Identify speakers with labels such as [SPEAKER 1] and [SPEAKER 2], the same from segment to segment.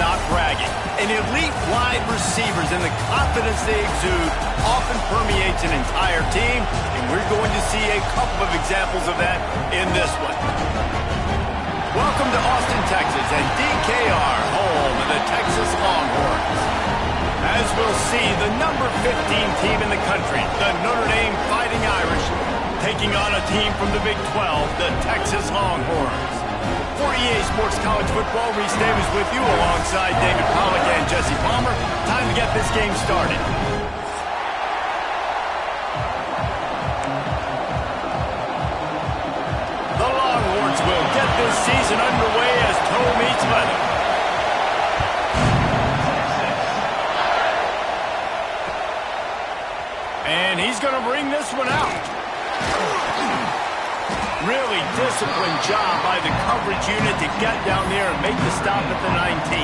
[SPEAKER 1] not bragging. An elite wide receivers and the confidence they exude often permeates an entire team, and we're going to see a couple of examples of that in this one. Welcome to Austin, Texas, and DKR, home of the Texas Longhorns. As we'll see, the number 15 team in the country, the Notre Dame Fighting Irish, taking on a team from the Big 12, the Texas Longhorns. For EA Sports College Football, Reese Davis with you alongside David Pollack and Jesse Palmer. Time to get this game started. The Longhorns will get this season underway as toe meets leather. And he's going to bring this one out. Really disciplined job by the coverage unit to get down there and make the stop at the 19.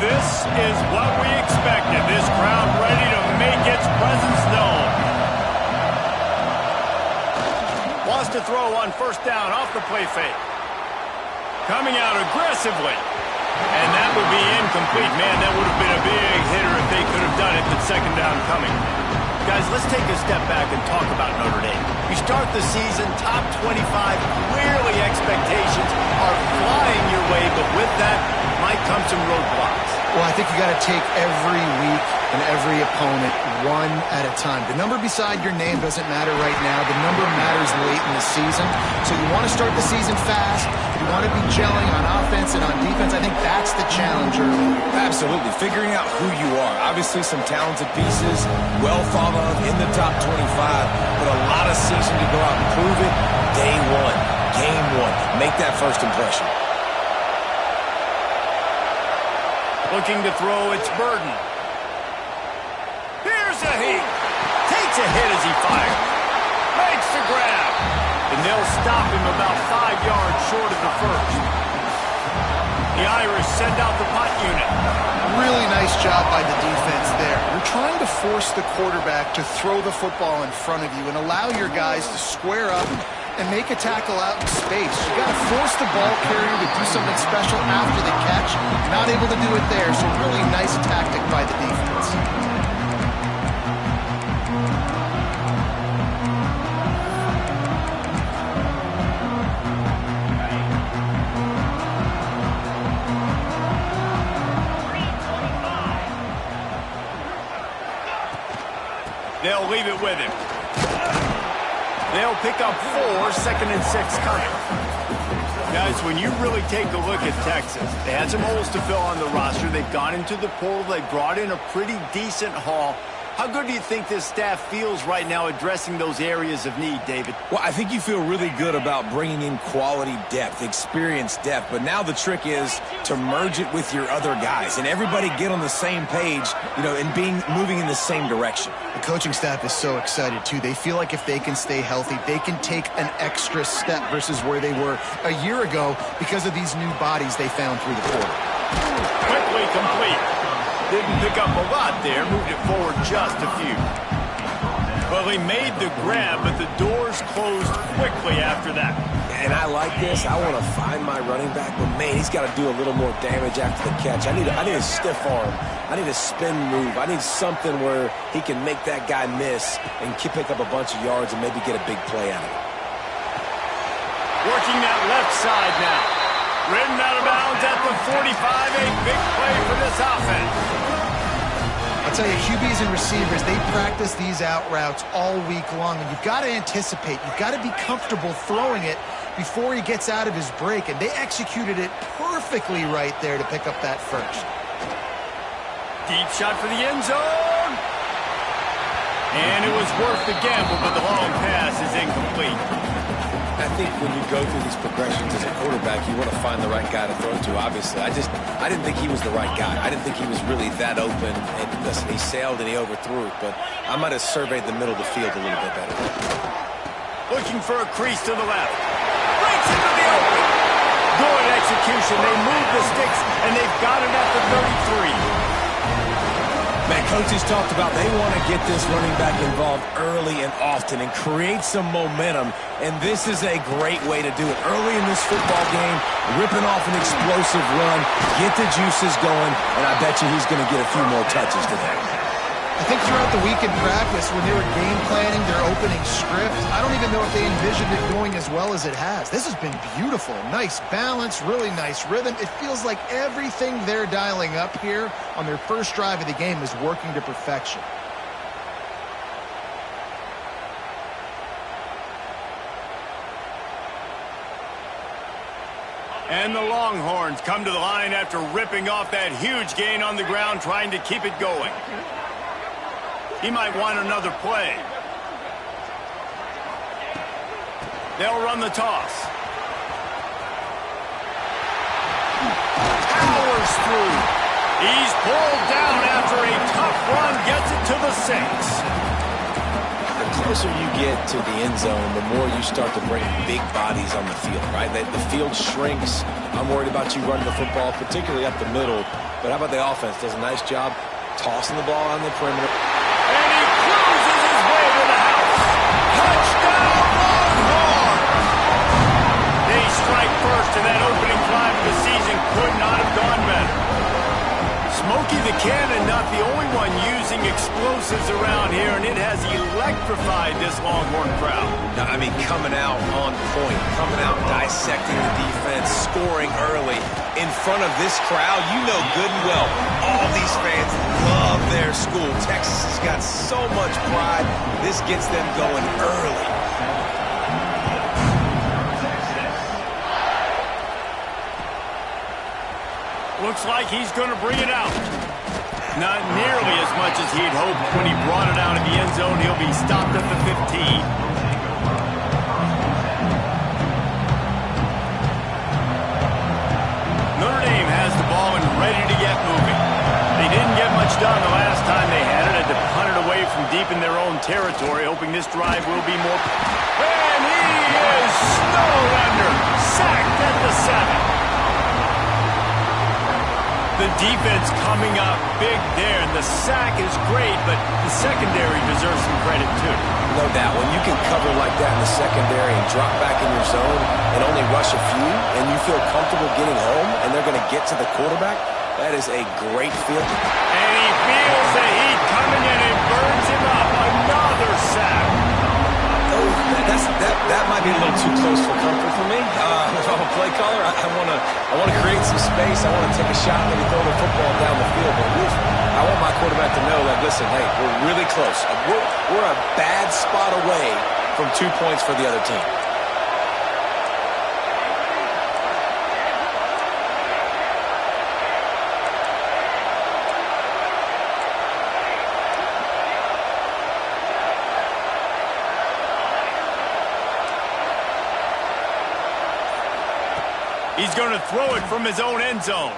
[SPEAKER 1] This is what we expected. This crowd ready to make its presence known. Wants to throw on first down off the play fake. Coming out aggressively. And that would be incomplete. Man, that would have been a big hitter if they could have done it, but second down coming. Guys, let's take a step back and talk about Notre Dame. You start the season top 25. Clearly expectations are flying your way, but with that might come some roadblocks.
[SPEAKER 2] Well, I think you got to take every week and every opponent one at a time. The number beside your name doesn't matter right now. The number matters late in the season. So you want to start the season fast. You want to be gelling on offense and on defense. I think that's the challenge early.
[SPEAKER 3] Absolutely. Figuring out who you are. Obviously some talented pieces, well thought of in the top 25, but a lot of season to go out and prove it. Day one, game one. Make that first impression.
[SPEAKER 1] Looking to throw, it's Burden. Here's a heat. Takes a hit as he fires. Makes the grab. And they'll stop him about 5 yards short of the first. The Irish send out the punt unit.
[SPEAKER 2] Really nice job by the defense there. You're trying to force the quarterback to throw the football in front of you and allow your guys to square up and make a tackle out in space. You got to force the ball carrier to do something special after the catch. Not able to do it there, so really nice tactic by the defense.
[SPEAKER 1] They'll leave it with him. They'll pick up 4, 2nd and 6 coming. Guys, when you really take a look at Texas, they had some holes to fill on the roster. They've gone into the portal. They brought in a pretty decent haul. How good do you think this staff feels right now addressing those areas of need, David?
[SPEAKER 3] Well, I think you feel really good about bringing in quality depth, experienced depth, but now the trick is to merge it with your other guys and everybody get on the same page, you know, and moving in the same direction.
[SPEAKER 2] The coaching staff is so excited, too. They feel like if they can stay healthy, they can take an extra step versus where they were a year ago because of these new bodies they found through the portal.
[SPEAKER 1] Quickly complete. Didn't pick up a lot there, moved it forward just a few. Well, he made the grab, but the doors closed quickly after that.
[SPEAKER 3] And I like this. I want to find my running back, but man, he's got to do a little more damage after the catch. I need a stiff arm. I need a spin move. I need something where he can make that guy miss and pick up a bunch of yards and maybe get a big play out of it.
[SPEAKER 1] Working that left side now. Ridden out of bounds at the 45, a big play for this offense.
[SPEAKER 2] I'll tell you, QBs and receivers, they practice these out routes all week long, and you've got to anticipate. You've got to be comfortable throwing it before he gets out of his break, and they executed it perfectly right there to pick up that first.
[SPEAKER 1] Deep shot for the end zone. And it was worth the gamble, but the long pass is incomplete.
[SPEAKER 3] I think when you go through these progressions as a quarterback, you want to find the right guy to throw to, obviously. I didn't think he was the right guy. I didn't think he was really that open. And listen, he sailed and he overthrew it, but I might have surveyed the middle of the field a little bit better.
[SPEAKER 1] Looking for a crease to the left. Breaks into the open. Good execution. They move the sticks, and they've got it at the 33.
[SPEAKER 3] Coaches talked about they want to get this running back involved early and often and create some momentum, and this is a great way to do it. Early in this football game, ripping off an explosive run, get the juices going, and I bet you he's going to get a few more touches today.
[SPEAKER 2] I think throughout the week in practice, when they were game planning their opening script, I don't even know if they envisioned it going as well as it has. This has been beautiful. Nice balance, really nice rhythm. It feels like everything they're dialing up here on their first drive of the game is working to perfection.
[SPEAKER 1] And the Longhorns come to the line after ripping off that huge gain on the ground, trying to keep it going. He might want another play. They'll run the toss. Powers through. He's pulled down after a tough run, gets it to the 6.
[SPEAKER 3] The closer you get to the end zone, the more you start to bring big bodies on the field, right? The field shrinks. I'm worried about you running the football, particularly up the middle. But how about the offense? Does a nice job tossing the ball on the perimeter.
[SPEAKER 1] And he cruises his way to the house. Touchdown, Longhorns! They strike first, and that opening drive of the season could not have gone better. Smokey the Cannon, not the only one using explosives around here, and it has electrified this Longhorn crowd.
[SPEAKER 3] I mean, coming out on point, coming out dissecting the defense, scoring early in front of this crowd. You know good and well, all these fans love their school. Texas has got so much pride. This gets them going early.
[SPEAKER 1] Looks like he's going to bring it out. Not nearly as much as he'd hoped when he brought it out of the end zone. He'll be stopped at the 15. Notre Dame has the ball and ready to get moving. They didn't get much done the last time they had it. Had to punt it away from deep in their own territory, hoping this drive will be more. And he is snowed under. Sacked at the 7. The defense coming up big there, and the sack is great, but the secondary deserves some credit too.
[SPEAKER 3] No doubt. When you can cover like that in the secondary and drop back in your zone and only rush a few, and you feel comfortable getting home, and they're going to get to the quarterback, that is a great feeling.
[SPEAKER 1] And he feels the heat coming in and burns him up. Another sack.
[SPEAKER 3] Oh, that might be a little too close for comfort for me. If I'm a play caller, I want to create some space. I want to take a shot, maybe throw the football down the field. But I want my quarterback to know that, listen, hey, we're really close. We're a bad spot away from 2 points for the other team.
[SPEAKER 1] He's going to throw it from his own end zone.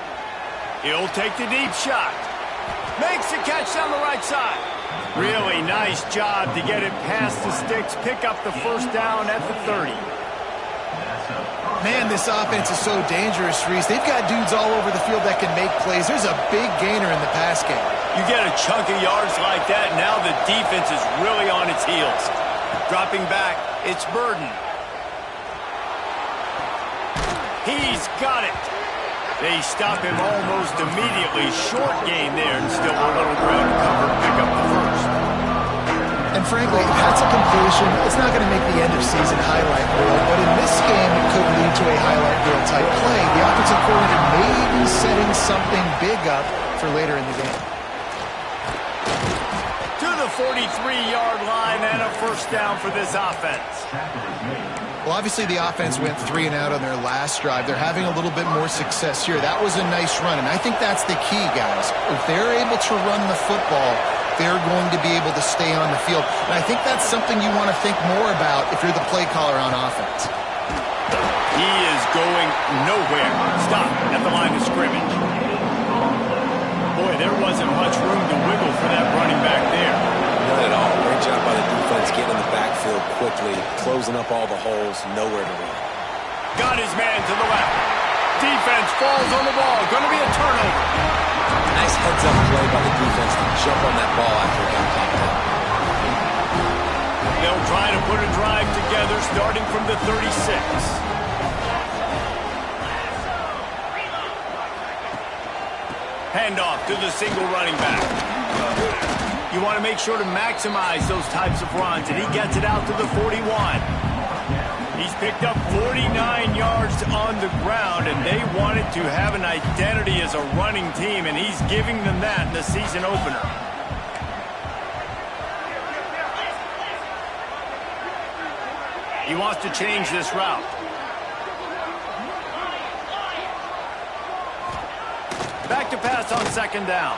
[SPEAKER 1] He'll take the deep shot. Makes the catch down the right side. Really nice job to get it past the sticks, pick up the first down at the 30.
[SPEAKER 2] Man, this offense is so dangerous, Reese. They've got dudes all over the field that can make plays. There's a big gainer in the pass game.
[SPEAKER 1] You get a chunk of yards like that, now the defense is really on its heels. Dropping back, it's Burden. He's got it. They stop him almost immediately. Short gain there and still a little ground to cover and pick up the first.
[SPEAKER 2] And frankly, that's a completion. It's not going to make the end of season highlight reel, but in this game, it could lead to a highlight reel type play. The offensive coordinator may be setting something big up for later in the game.
[SPEAKER 1] To the 43-yard line and a first down for this offense.
[SPEAKER 2] Well, obviously the offense went 3 and out on their last drive. They're having a little bit more success here. That was a nice run, and I think that's the key, guys. If they're able to run the football, they're going to be able to stay on the field. And I think that's something you want to think more about if you're the play caller on offense.
[SPEAKER 1] He is going nowhere. Stop at the line of scrimmage. Boy, there wasn't much room to wiggle for that running back there.
[SPEAKER 3] Not at all. Great job by the defense getting in the backfield quickly, closing up all the holes, nowhere to run.
[SPEAKER 1] Got his man to the left. Defense falls on the ball. Going to be a turnover.
[SPEAKER 3] Nice heads-up play by the defense to jump on that ball after it got popped up.
[SPEAKER 1] They'll try to put a drive together starting from the 36. Handoff to the single running back. You want to make sure to maximize those types of runs, and he gets it out to the 41. He's picked up 49 yards on the ground, and they wanted to have an identity as a running team, and he's giving them that in the season opener. He wants to change this route. Back to pass on second down.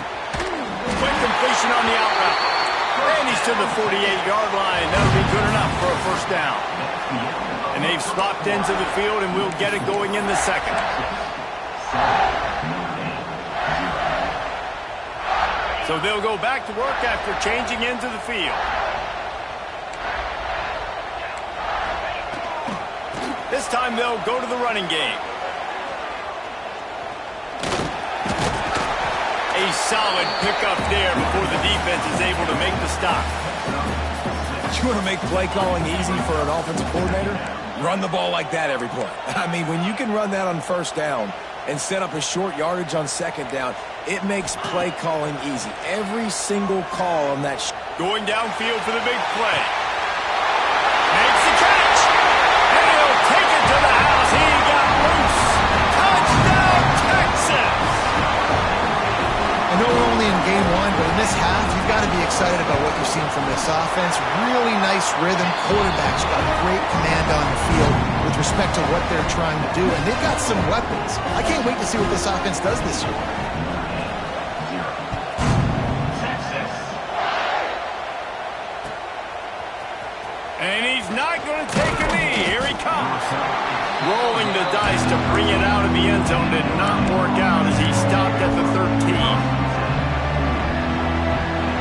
[SPEAKER 1] Quick completion on the out route. And he's to the 48-yard line. That'll be good enough for a first down. And they've swapped ends of the field, and we'll get it going in the second. So they'll go back to work after changing into the field. This time they'll go to the running game. A solid pickup there before the defense is able to make the stop.
[SPEAKER 3] You want to make play calling easy for an offensive coordinator? Run the ball like that every play. I mean, when you can run that on first down and set up a short yardage on second down, it makes play calling easy. Every single call on that.
[SPEAKER 1] Going downfield for the big play. Makes the catch. And he'll take it to the house. He got loose. Touchdown, Texas.
[SPEAKER 2] I know we're only in game one, but in this half, you've got to be excited about what you've seen from this offense. Really nice rhythm. Quarterback's got great command on the field with respect to what they're trying to do, and they've got some weapons. I can't wait to see what this offense does this year.
[SPEAKER 1] And he's not going to take a knee. Here he comes. Rolling the dice to bring it out of the end zone did not work out as he stopped at the 13.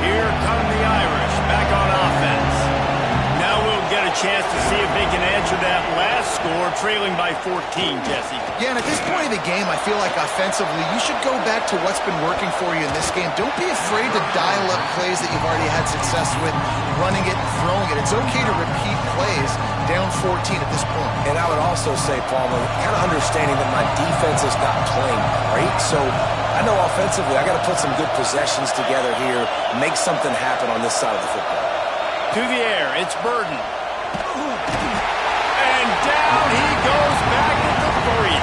[SPEAKER 1] Here come the Irish back on offense. Now we'll get a chance to see if they can answer that last score, trailing by 14, Jesse.
[SPEAKER 2] Yeah, and at this point of the game, I feel like offensively, you should go back to what's been working for you in this game. Don't be afraid to dial up plays that you've already had success with, running it and throwing it. It's okay to repeat plays down 14 at this point.
[SPEAKER 3] And I would also say, Palmer, kind of understanding that my defense is not playing great, so I know offensively I got to put some good possessions together here, make something happen on this side of the football.
[SPEAKER 1] To the air, it's Burden. And down he goes back at the 3.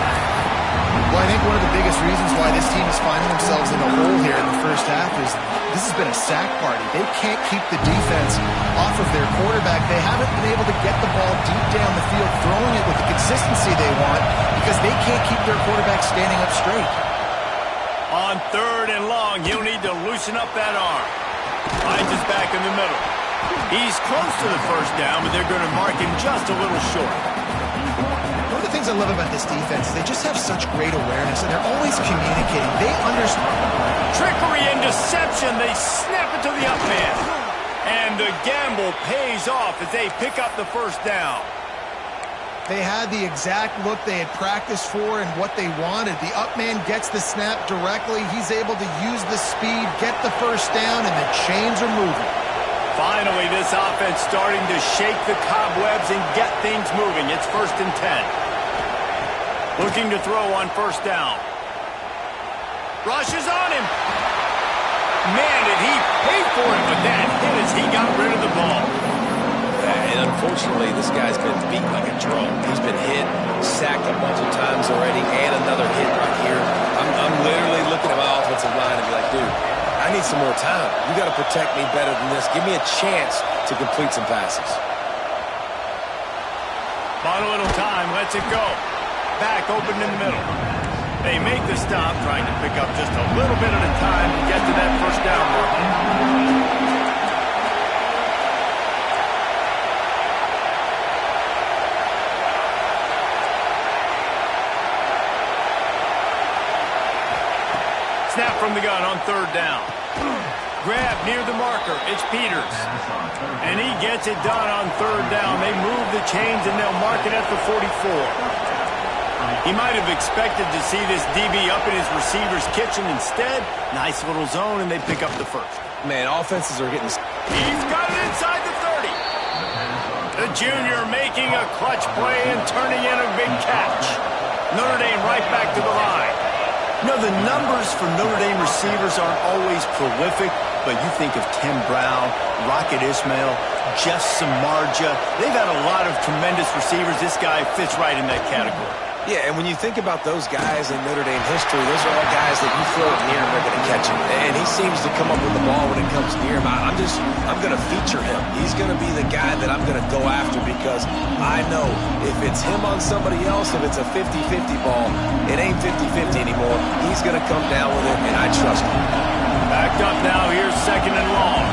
[SPEAKER 2] Well, I think one of the biggest reasons why this team is finding themselves in a hole here in the first half is this has been a sack party. They can't keep the defense off of their quarterback. They haven't been able to get the ball deep down the field, throwing it with the consistency they want because they can't keep their quarterback standing up straight.
[SPEAKER 1] On third and long, he'll need to loosen up that arm. Finds his back in the middle. He's close to the first down, but they're going to mark him just a little short.
[SPEAKER 2] One of the things I love about this defense is they just have such great awareness, and they're always communicating. They understand.
[SPEAKER 1] Trickery and deception. They snap it to the up man. And the gamble pays off as they pick up the first down.
[SPEAKER 2] They had the exact look they had practiced for and what they wanted. The up man gets the snap directly. He's able to use the speed, get the first down, and the chains are moving.
[SPEAKER 1] Finally, this offense starting to shake the cobwebs and get things moving. It's 1st and 10. Looking to throw on first down. Rushes on him. Man, did he pay for it with that hit as he got rid of the ball.
[SPEAKER 3] And unfortunately, this guy's been beat like a drum. He's been hit, sacked a bunch of times already, and another hit right here. I'm literally looking at my offensive line and be like, dude, I need some more time. You got to protect me better than this. Give me a chance to complete some passes.
[SPEAKER 1] Bought a little time, lets it go. Back open in the middle. They make the stop, trying to pick up just a little bit at a time to get to that first down mark. Snap from the gun on third down. Grab near the marker. It's Peters. And he gets it done on third down. They move the chains and they'll mark it at the 44. He might have expected to see this DB up in his receiver's kitchen. Instead, nice little zone, and they pick up the first.
[SPEAKER 3] Man, offenses are getting...
[SPEAKER 1] He's got it inside the 30. The junior making a clutch play and turning in a big catch. Notre Dame right back to the line. You know, the numbers for Notre Dame receivers aren't always prolific, but you think of Tim Brown, Rocket Ismail, Jeff Samardzija. They've had a lot of tremendous receivers. This guy fits right in that category.
[SPEAKER 3] Yeah, and when you think about those guys in Notre Dame history, those are all guys that you throw it near and they're going to catch him. And he seems to come up with the ball when it comes near him. I'm going to feature him. He's going to be the guy that I'm going to go after because I know if it's him on somebody else, if it's a 50-50 ball, it ain't 50-50 anymore. He's going to come down with it, and I trust him.
[SPEAKER 1] Backed up now. Here's second and long.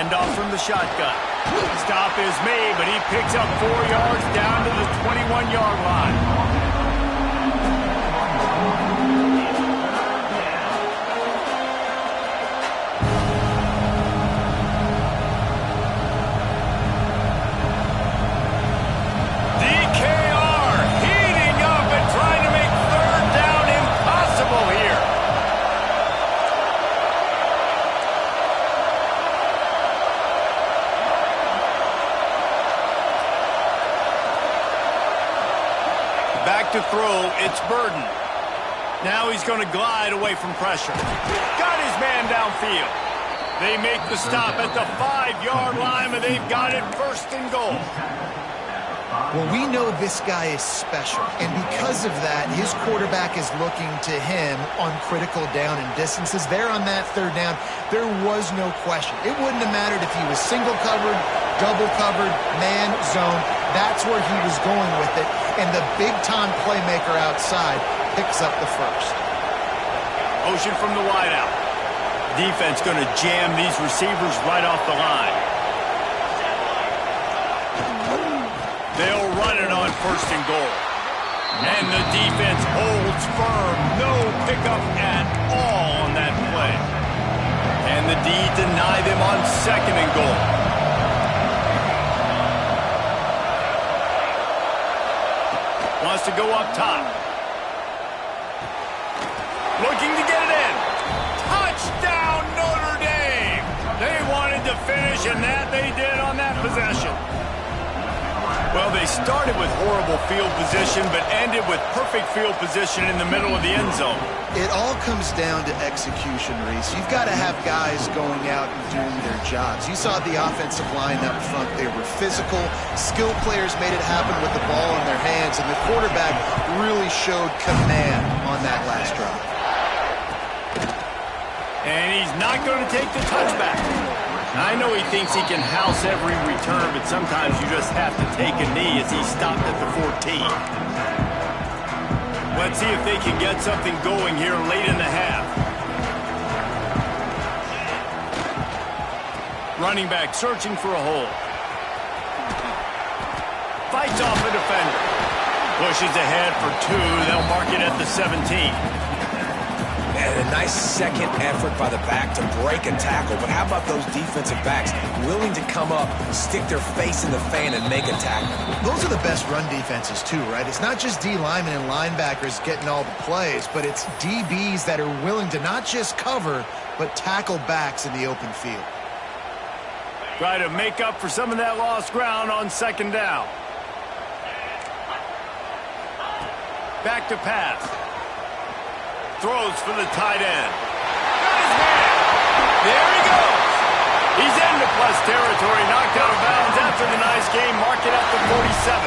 [SPEAKER 1] Off from the shotgun. Stop is made, but he picks up 4 yards down to the 21-yard line. DKR heating up and trying to make third down impossible here. Back to throw, it's Burden. Now he's going to glide away from pressure. Got his man downfield. They make the stop at the 5-yard line, and they've got it first and goal.
[SPEAKER 2] Well, we know this guy is special, and because of that, his quarterback is looking to him on critical down and distances. There on that third down, there was no question. It wouldn't have mattered if he was single covered, double covered, man, zone. That's where he was going with it, and the big-time playmaker outside picks up the first.
[SPEAKER 1] Motion from the wideout. Defense going to jam these receivers right off the line. They'll run it on first and goal. And the defense holds firm. No pickup at all on that play. And the D deny them on second and goal. Wants to go up top. Looking to get it in. Touchdown, Notre Dame! They wanted to finish, and that they did on that possession. Well, they started with horrible field position, but ended with perfect field position in the middle of the end zone.
[SPEAKER 2] It all comes down to execution, Reese. You've got to have guys going out and doing their jobs. You saw the offensive line up front. They were physical. Skilled players made it happen with the ball in their hands, and the quarterback really showed command on that last drive.
[SPEAKER 1] And he's not going to take the touchback. I know he thinks he can house every return, but sometimes you just have to take a knee as he stopped at the 14. Let's see if they can get something going here late in the half. Running back searching for a hole. Fights off a defender. Pushes ahead for 2. They'll mark it at the 17.
[SPEAKER 3] And a nice second effort by the back to break a tackle. But how about those defensive backs willing to come up, stick their face in the fan, and make a tackle?
[SPEAKER 2] Those are the best run defenses, too, right? It's not just D linemen and linebackers getting all the plays, but it's DBs that are willing to not just cover, but tackle backs in the open field.
[SPEAKER 1] Try to make up for some of that lost ground on second down. Back to pass. Throws for the tight end. Got his man. There he goes. He's into plus territory, knocked out of bounds after the nice game. Mark it at the 47.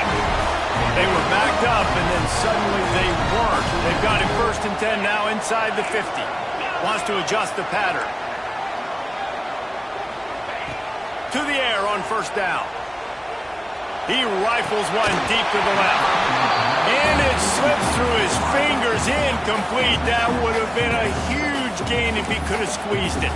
[SPEAKER 1] They were backed up, and then suddenly they weren't. They've got it first and 10 now inside the 50. Wants to adjust the pattern. To the air on first down. He rifles one deep to the left. And it slips through his fingers, incomplete. That would have been a huge gain if he could have squeezed it.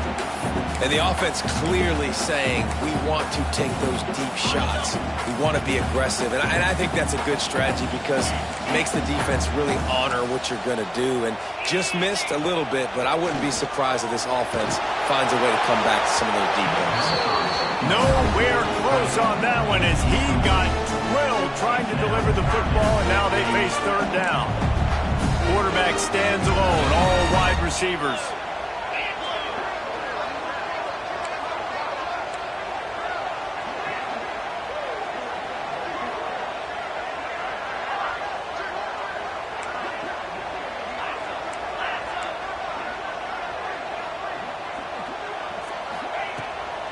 [SPEAKER 3] And the offense clearly saying, we want to take those deep shots. We want to be aggressive. And I think that's a good strategy because it makes the defense really honor what you're going to do. And just missed a little bit, but I wouldn't be surprised if this offense finds a way to come back to some of those deep ones.
[SPEAKER 1] Nowhere close on that one as he got drilled trying to deliver the football, and now they face third down. Quarterback stands alone, all wide receivers.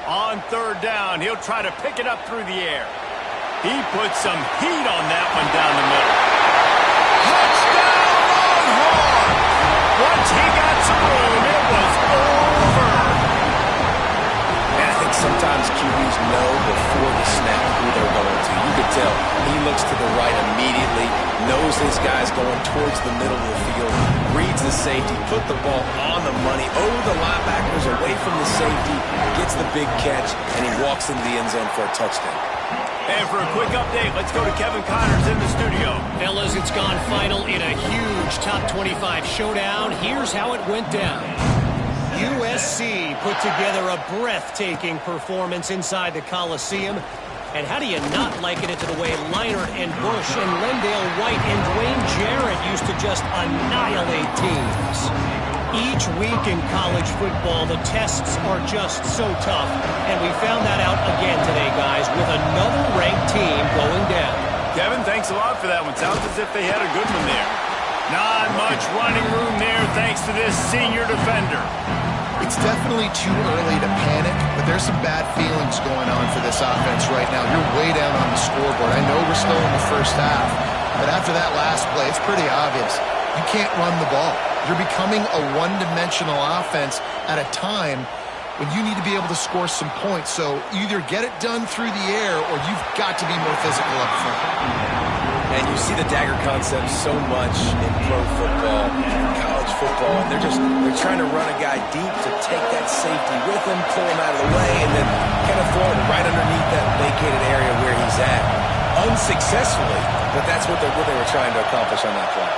[SPEAKER 1] On third down, he'll try to pick it up through the air. He put some heat on that one down the middle. Touchdown, Longhorn! Once he got some room, it was over.
[SPEAKER 3] And I think sometimes QBs know before the snap who they're going to. You could tell he looks to the right immediately, knows this guy's going towards the middle of the field, reads the safety, put the ball on the money, over the linebackers, away from the safety, gets the big catch, and he walks into the end zone for a touchdown.
[SPEAKER 1] And for a quick update, let's go to Kevin Connors in the studio.
[SPEAKER 4] Fellas, it's gone final in a huge top 25 showdown. Here's how it went down. USC put together a breathtaking performance inside the Coliseum. And how do you not liken it to the way Leinart and Bush and Lendale White and Dwayne Jarrett used to just annihilate teams? Each week in college football, the tests are just so tough. And we found that out again today, guys, with another ranked team going down.
[SPEAKER 1] Kevin, thanks a lot for that one. Sounds as if they had a good one there. Not much running room there thanks to this senior defender.
[SPEAKER 2] It's definitely too early to panic, but there's some bad feelings going on for this offense right now. You're way down on the scoreboard. I know we're still in the first half, but after that last play, it's pretty obvious. You can't run the ball. You're becoming a one-dimensional offense at a time when you need to be able to score some points. So either get it done through the air or you've got to be more physical up front.
[SPEAKER 3] And you see the dagger concept so much in pro football, college football, and they're trying to run a guy deep to take that safety with him, pull him out of the way, and then kind of throw it right underneath that vacated area where he's at. Unsuccessfully, but that's what they were trying to accomplish on that play.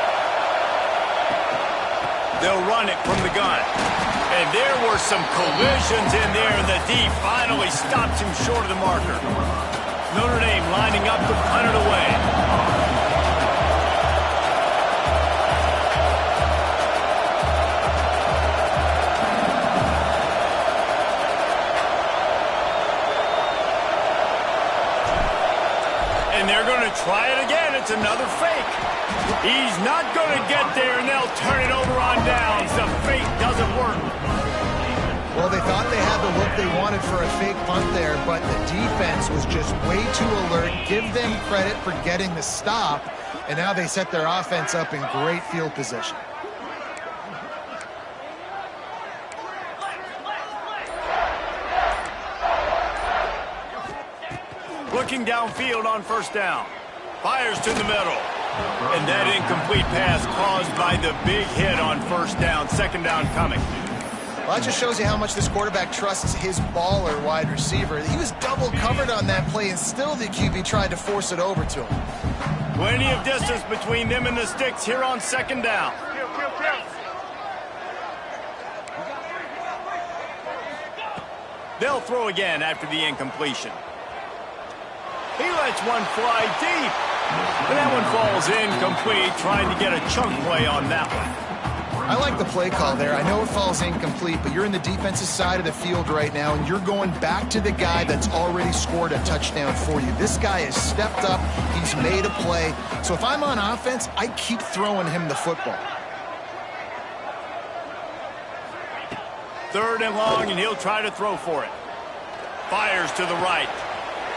[SPEAKER 1] They'll run it from the gun. And there were some collisions in there, and the D finally stops him short of the marker. Notre Dame lining up to punt it away. And they're going to try it again. It's another fake. He's not going to get there, and they'll turn it over on downs. The fake doesn't work.
[SPEAKER 2] Well, they thought they had the look they wanted for a fake punt there, but the defense was just way too alert. Give them credit for getting the stop, and now they set their offense up in great field position.
[SPEAKER 1] Looking downfield on first down. Fires to the middle. And that incomplete pass caused by the big hit on first down. Second down coming.
[SPEAKER 2] Well, that just shows you how much this quarterback trusts his baller wide receiver. He was double covered on that play, and still the QB tried to force it over to him.
[SPEAKER 1] Plenty of distance between them and the sticks here on second down. They'll throw again after the incompletion. He lets one fly deep. And that one falls incomplete, trying to get a chunk play on that one.
[SPEAKER 2] I like the play call there. I know it falls incomplete, but you're in the defensive side of the field right now, and you're going back to the guy that's already scored a touchdown for you. This guy has stepped up. He's made a play. So if I'm on offense, I keep throwing him the football.
[SPEAKER 1] Third and long, and he'll try to throw for it. Fires to the right.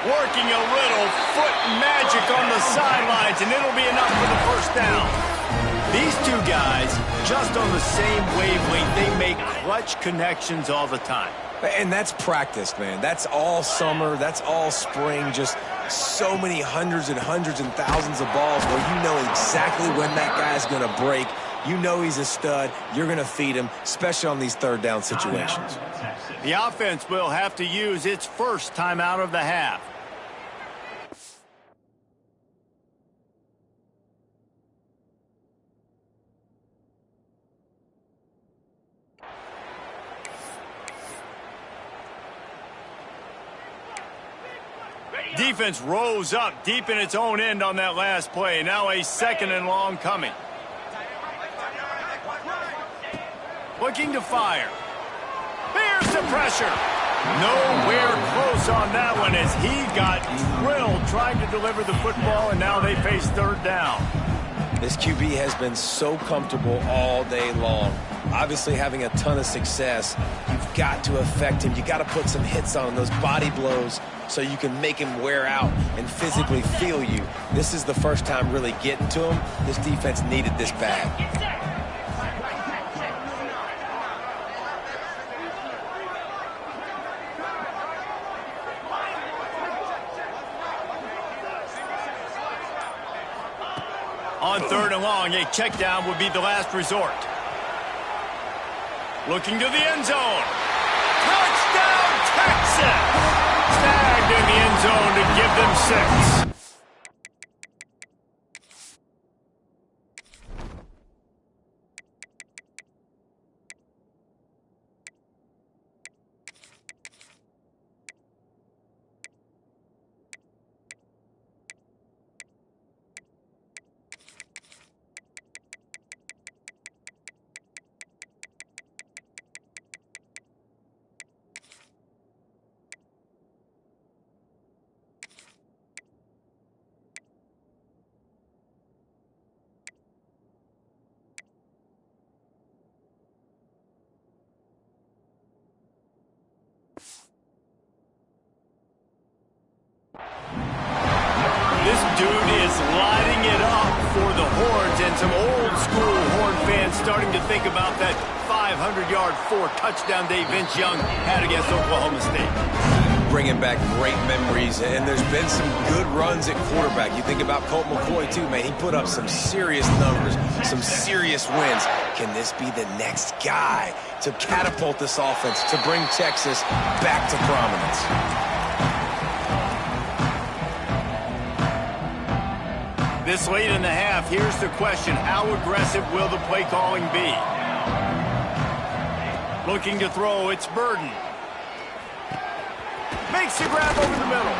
[SPEAKER 1] Working a little foot magic on the sidelines, and it'll be enough for the first down. These two guys, just on the same wavelength, they make clutch connections all the time.
[SPEAKER 3] And that's practice, man. That's all summer. That's all spring. Just so many hundreds and thousands of balls where you know exactly when that guy's going to break. You know he's a stud. You're going to feed him, especially on these third down situations.
[SPEAKER 1] The offense will have to use its first timeout of the half. Defense rose up deep in its own end on that last play. Now a 2nd and long coming. Looking to fire. Here's the pressure. Nowhere close on that one as he got drilled trying to deliver the football, and now they face 3rd down.
[SPEAKER 3] This QB has been so comfortable all day long. Obviously having a ton of success. You've got to affect him. You got to put some hits on him, those body blows, so you can make him wear out and physically feel you. This is the first time really getting to him. This defense needed this bad.
[SPEAKER 1] On 3rd and long, a check down would be the last resort. Looking to the end zone. Touchdown, Texas! Tagged in the end zone to give them 6. This dude is lighting it up for the Horns, and some old-school Horn fans starting to think about that 500-yard, 4-touchdown day Vince Young had against Oklahoma State.
[SPEAKER 3] Bringing back great memories, and there's been some good runs at quarterback. You think about Colt McCoy, too, man. He put up some serious numbers, some serious wins. Can this be the next guy to catapult this offense, to bring Texas back to prominence?
[SPEAKER 1] This late in the half, here's the question. How aggressive will the play calling be? Looking to throw, it's Burden. Makes the grab over the middle.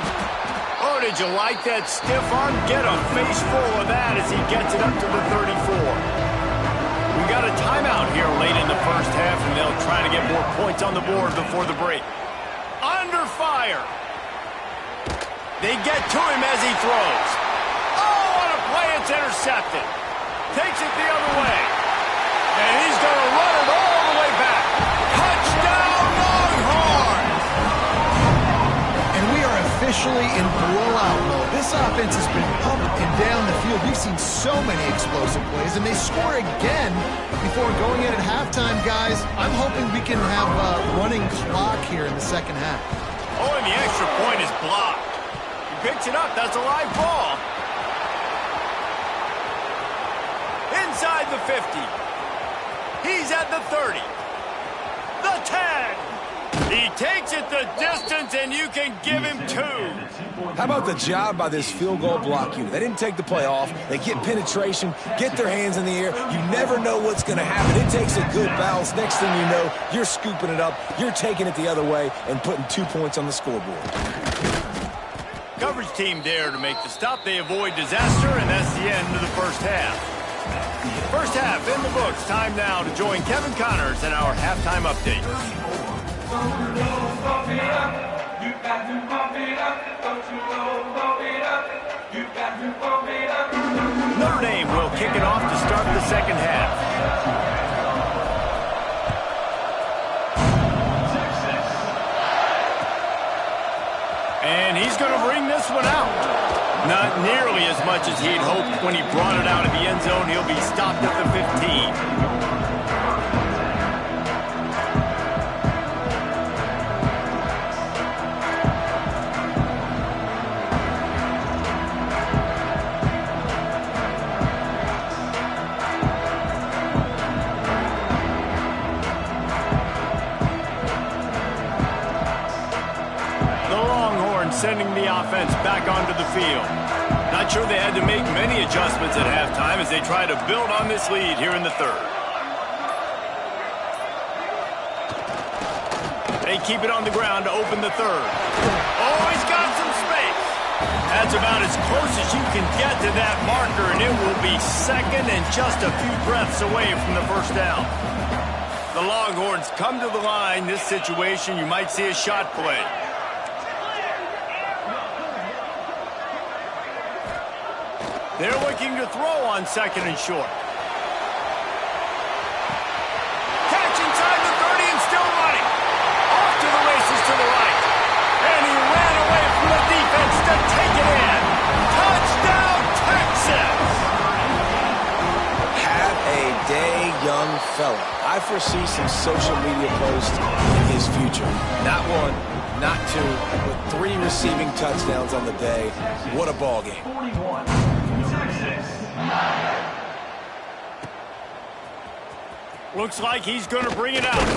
[SPEAKER 1] Oh, did you like that stiff arm? Get a face full of that as he gets it up to the 34. We got a timeout here late in the first half, and they'll try to get more points on the board before the break. Under fire. They get to him as he throws. It's intercepted. Takes it the other way. And he's going to run it all the way back. Touchdown, Longhorns!
[SPEAKER 2] And we are officially in blowout mode. This offense has been up and down the field. We've seen so many explosive plays, and they score again before going in at halftime, guys. I'm hoping we can have a running clock here in the second half.
[SPEAKER 1] Oh, and the extra point is blocked. He picks it up. That's a live ball. Inside the 50. He's at the 30. The 10. He takes it the distance, and you can give him 2.
[SPEAKER 3] How about the job by this field goal block unit? They didn't take the play off. They get penetration, get their hands in the air. You never know what's going to happen. It takes a good bounce. Next thing you know, you're scooping it up. You're taking it the other way and putting 2 points on the scoreboard.
[SPEAKER 1] Coverage team there to make the stop. They avoid disaster, and that's the end of the first half. First half in the books. Time now to join Kevin Connors in our halftime update. Notre Dame will kick it off to start the second half. And he's going to bring this one out. Not nearly as much as he'd hoped when he brought it out of the end zone. He'll be stopped at the 15. sending the offense back onto the field. Not sure they had to make many adjustments at halftime as they try to build on this lead here in the third. They keep it on the ground to open the third. Oh, he's got some space. That's about as close as you can get to that marker, and it will be second and just a few breaths away from the first down. The Longhorns come to the line. This situation, you might see a shot play. They're looking to throw on second and short. Catch inside the 30 and still running. Off to the races to the right. And he ran away from the defense to take it in. Touchdown, Texas!
[SPEAKER 3] Have a day, young fella. I foresee some social media posts in his future. Not one, not two, but 3 receiving touchdowns on the day. What a ball game.
[SPEAKER 5] 41-6.
[SPEAKER 1] Looks like he's going to bring it out.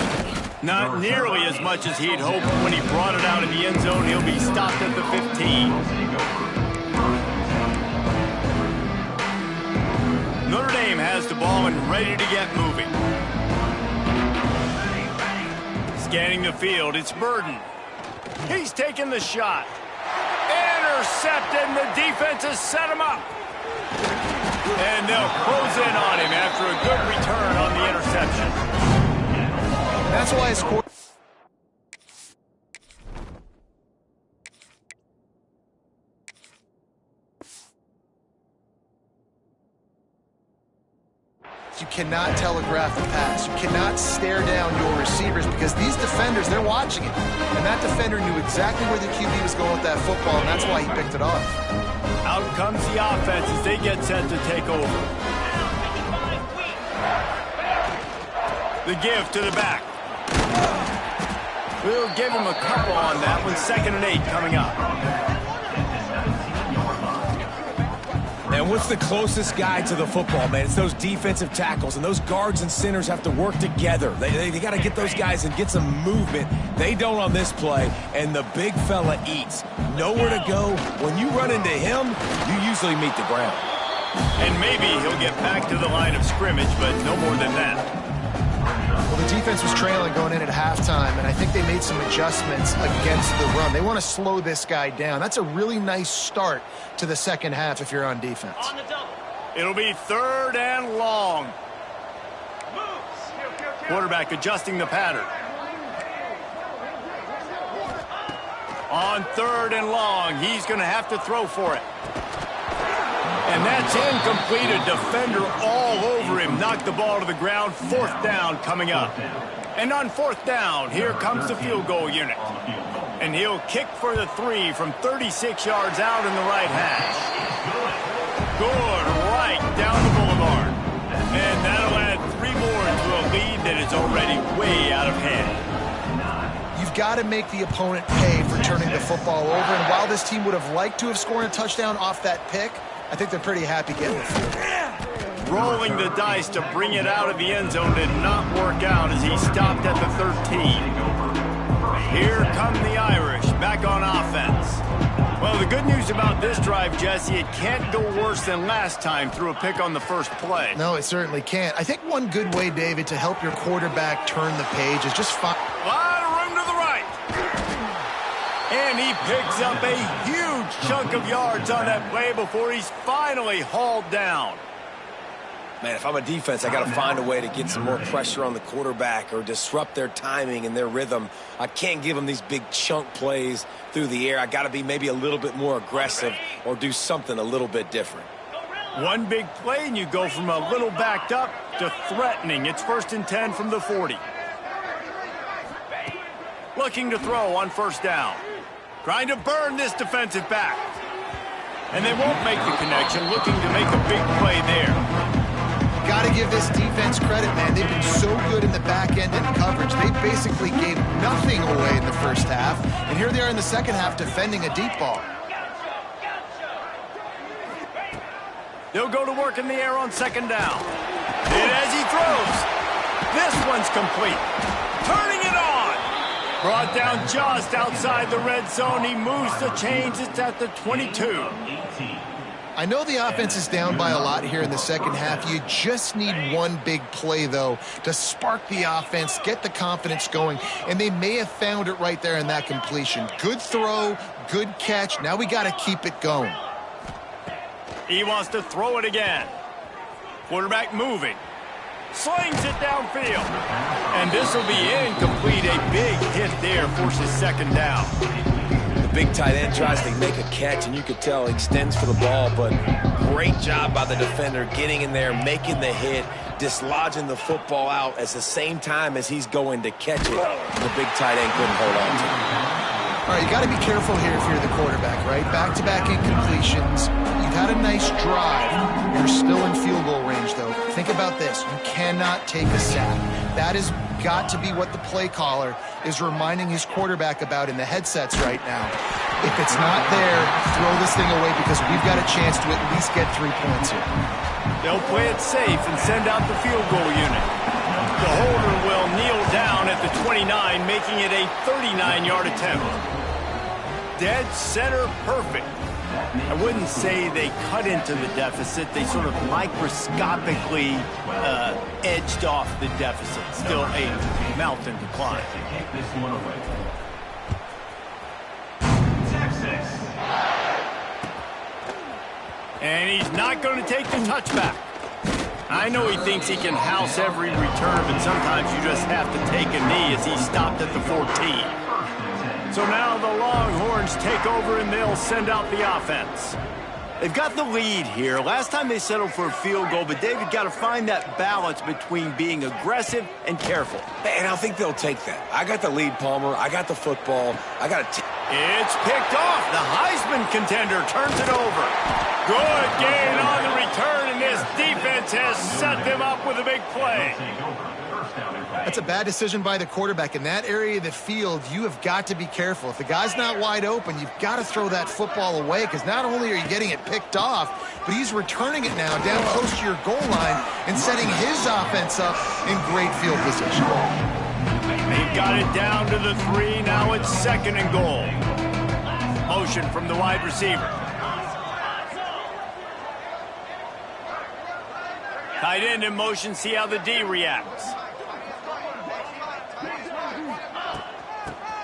[SPEAKER 1] Not nearly as much as he'd hoped when he brought it out in the end zone. He'll be stopped at the 15. Notre Dame has the ball and ready to get moving. Scanning the field, it's Burden. He's taking the shot. Intercepted, and the defense has set him up. And they'll close in on him after a good return on the interception.
[SPEAKER 2] That's why his quarterback. You cannot telegraph the pass. You cannot stare down your receivers because these defenders, they're watching it. And that defender knew exactly where the QB was going with that football, and that's why he picked it off.
[SPEAKER 1] Out comes the offense as they get set to take over. The give to the back. We'll give him a couple on that one. 2nd and 8 coming up.
[SPEAKER 3] And what's the closest guy to the football, man? It's those defensive tackles, and those guards and centers have to work together. They got to get those guys and get some movement. They don't on this play, and the big fella eats. Nowhere to go. When you run into him, you usually meet the ground.
[SPEAKER 1] And maybe he'll get back to the line of scrimmage, but no more than that.
[SPEAKER 2] Well, the defense was trailing going in at halftime, and I think they made some adjustments against the run. They want to slow this guy down. That's a really nice start to the second half if you're on defense.
[SPEAKER 5] On the double.
[SPEAKER 1] It'll be 3rd and long. Quarterback adjusting the pattern. On 3rd and long, he's going to have to throw for it. And that's incomplete. A defender all over him. Knocked the ball to the ground. 4th down coming up. And on 4th down, here comes the field goal unit. And he'll kick for the 3 from 36 yards out in the right hash. Good, right down the boulevard. And that'll add 3 more to a lead that is already way out of hand.
[SPEAKER 2] You've got to make the opponent pay for turning the football over. And while this team would have liked to have scored a touchdown off that pick, I think they're pretty happy getting the field.
[SPEAKER 1] Rolling the dice to bring it out of the end zone did not work out as he stopped at the 13. Here come the Irish back on offense. Well, the good news about this drive, Jesse, it can't go worse than last time through a pick on the first play.
[SPEAKER 2] No, it certainly can't. I think one good way, David, to help your quarterback turn the page is just find...
[SPEAKER 1] A lot of room to the right. And he picks up a huge chunk of yards on that play before he's finally hauled down.
[SPEAKER 3] Man, if I'm a defense, I got to find a way to get some more pressure on the quarterback or disrupt their timing and their rhythm. I can't give them these big chunk plays through the air. I got to be maybe a little bit more aggressive or do something a little bit different.
[SPEAKER 1] One big play and you go from a little backed up to threatening. It's 1st and 10 from the 40. Looking to throw on 1st down. Trying to burn this defensive back. And they won't make the connection. Looking to make a big play there.
[SPEAKER 2] Got to give this defense credit, man. They've been so good in the back end and coverage. They basically gave nothing away in the first half. And here they are in the second half defending a deep ball.
[SPEAKER 1] They'll go to work in the air on 2nd down. And as he throws, this one's complete. Turning it on. Brought down just outside the red zone. He moves the chains. It's at the 22.
[SPEAKER 2] I know the offense is down by a lot here in the second half. You just need one big play, though, to spark the offense, get the confidence going, and they may have found it right there in that completion. Good throw, good catch. Now we got to keep it going.
[SPEAKER 1] He wants to throw it again. Quarterback moving. Slings it downfield. And this will be incomplete. A big hit there forces second down.
[SPEAKER 3] Big tight end tries to make a catch, and you could tell he extends for the ball, but great job by the defender getting in there, making the hit, dislodging the football out at the same time as he's going to catch it. The big tight end couldn't hold on to it.
[SPEAKER 2] All right, you got to be careful here if you're the quarterback, right? Back-to-back incompletions. You've had a nice drive. You're still in field goal range, though. Think about this. You cannot take a sack. That has got to be what the play caller is reminding his quarterback about in the headsets right now. If it's not there, throw this thing away because we've got a chance to at least get 3 points here.
[SPEAKER 1] They'll play it safe and send out the field goal unit. The holder will kneel down at the 29, making it a 39-yard attempt. Dead center perfect. I wouldn't say they cut into the deficit. They sort of microscopically edged off the deficit. Still a mountain to climb. And he's not going to take the touchback. I know he thinks he can house every return, but sometimes you just have to take a knee as he stopped at the 14. So now the Longhorns take over and they'll send out the offense. They've got the lead here. Last time they settled for a field goal, but David got to find that balance between being aggressive and careful.
[SPEAKER 3] And I think they'll take that. I got the lead, Palmer. I got the football.
[SPEAKER 1] It's picked off. The Heisman contender turns it over. Good gain on the return, and this defense has set them up with a big play.
[SPEAKER 2] That's a bad decision by the quarterback. In that area of the field, you have got to be careful. If the guy's not wide open, you've got to throw that football away because not only are you getting it picked off, but he's returning it now down close to your goal line and setting his offense up in great field position.
[SPEAKER 1] They've got it down to the 3. Now it's 2nd and goal. Motion from the wide receiver. Tight end in motion. See how the D reacts.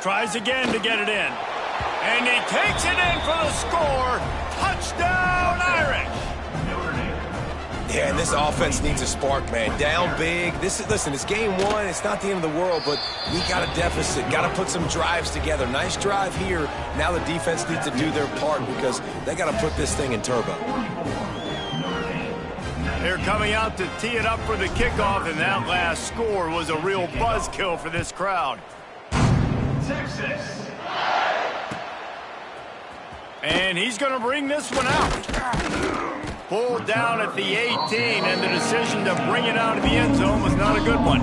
[SPEAKER 1] Tries again to get it in. And he takes it in for the score. Touchdown, Irish.
[SPEAKER 3] Yeah, and this offense needs a spark, man. Down big. Listen, it's game 1. It's not the end of the world, but we got a deficit. Got to put some drives together. Nice drive here. Now the defense needs to do their part because they got to put this thing in turbo.
[SPEAKER 1] They're coming out to tee it up for the kickoff, and that last score was a real buzzkill for this crowd.
[SPEAKER 5] Texas.
[SPEAKER 1] And he's going to bring this one out. Pulled down at the 18, and the decision to bring it out of the end zone was not a good one.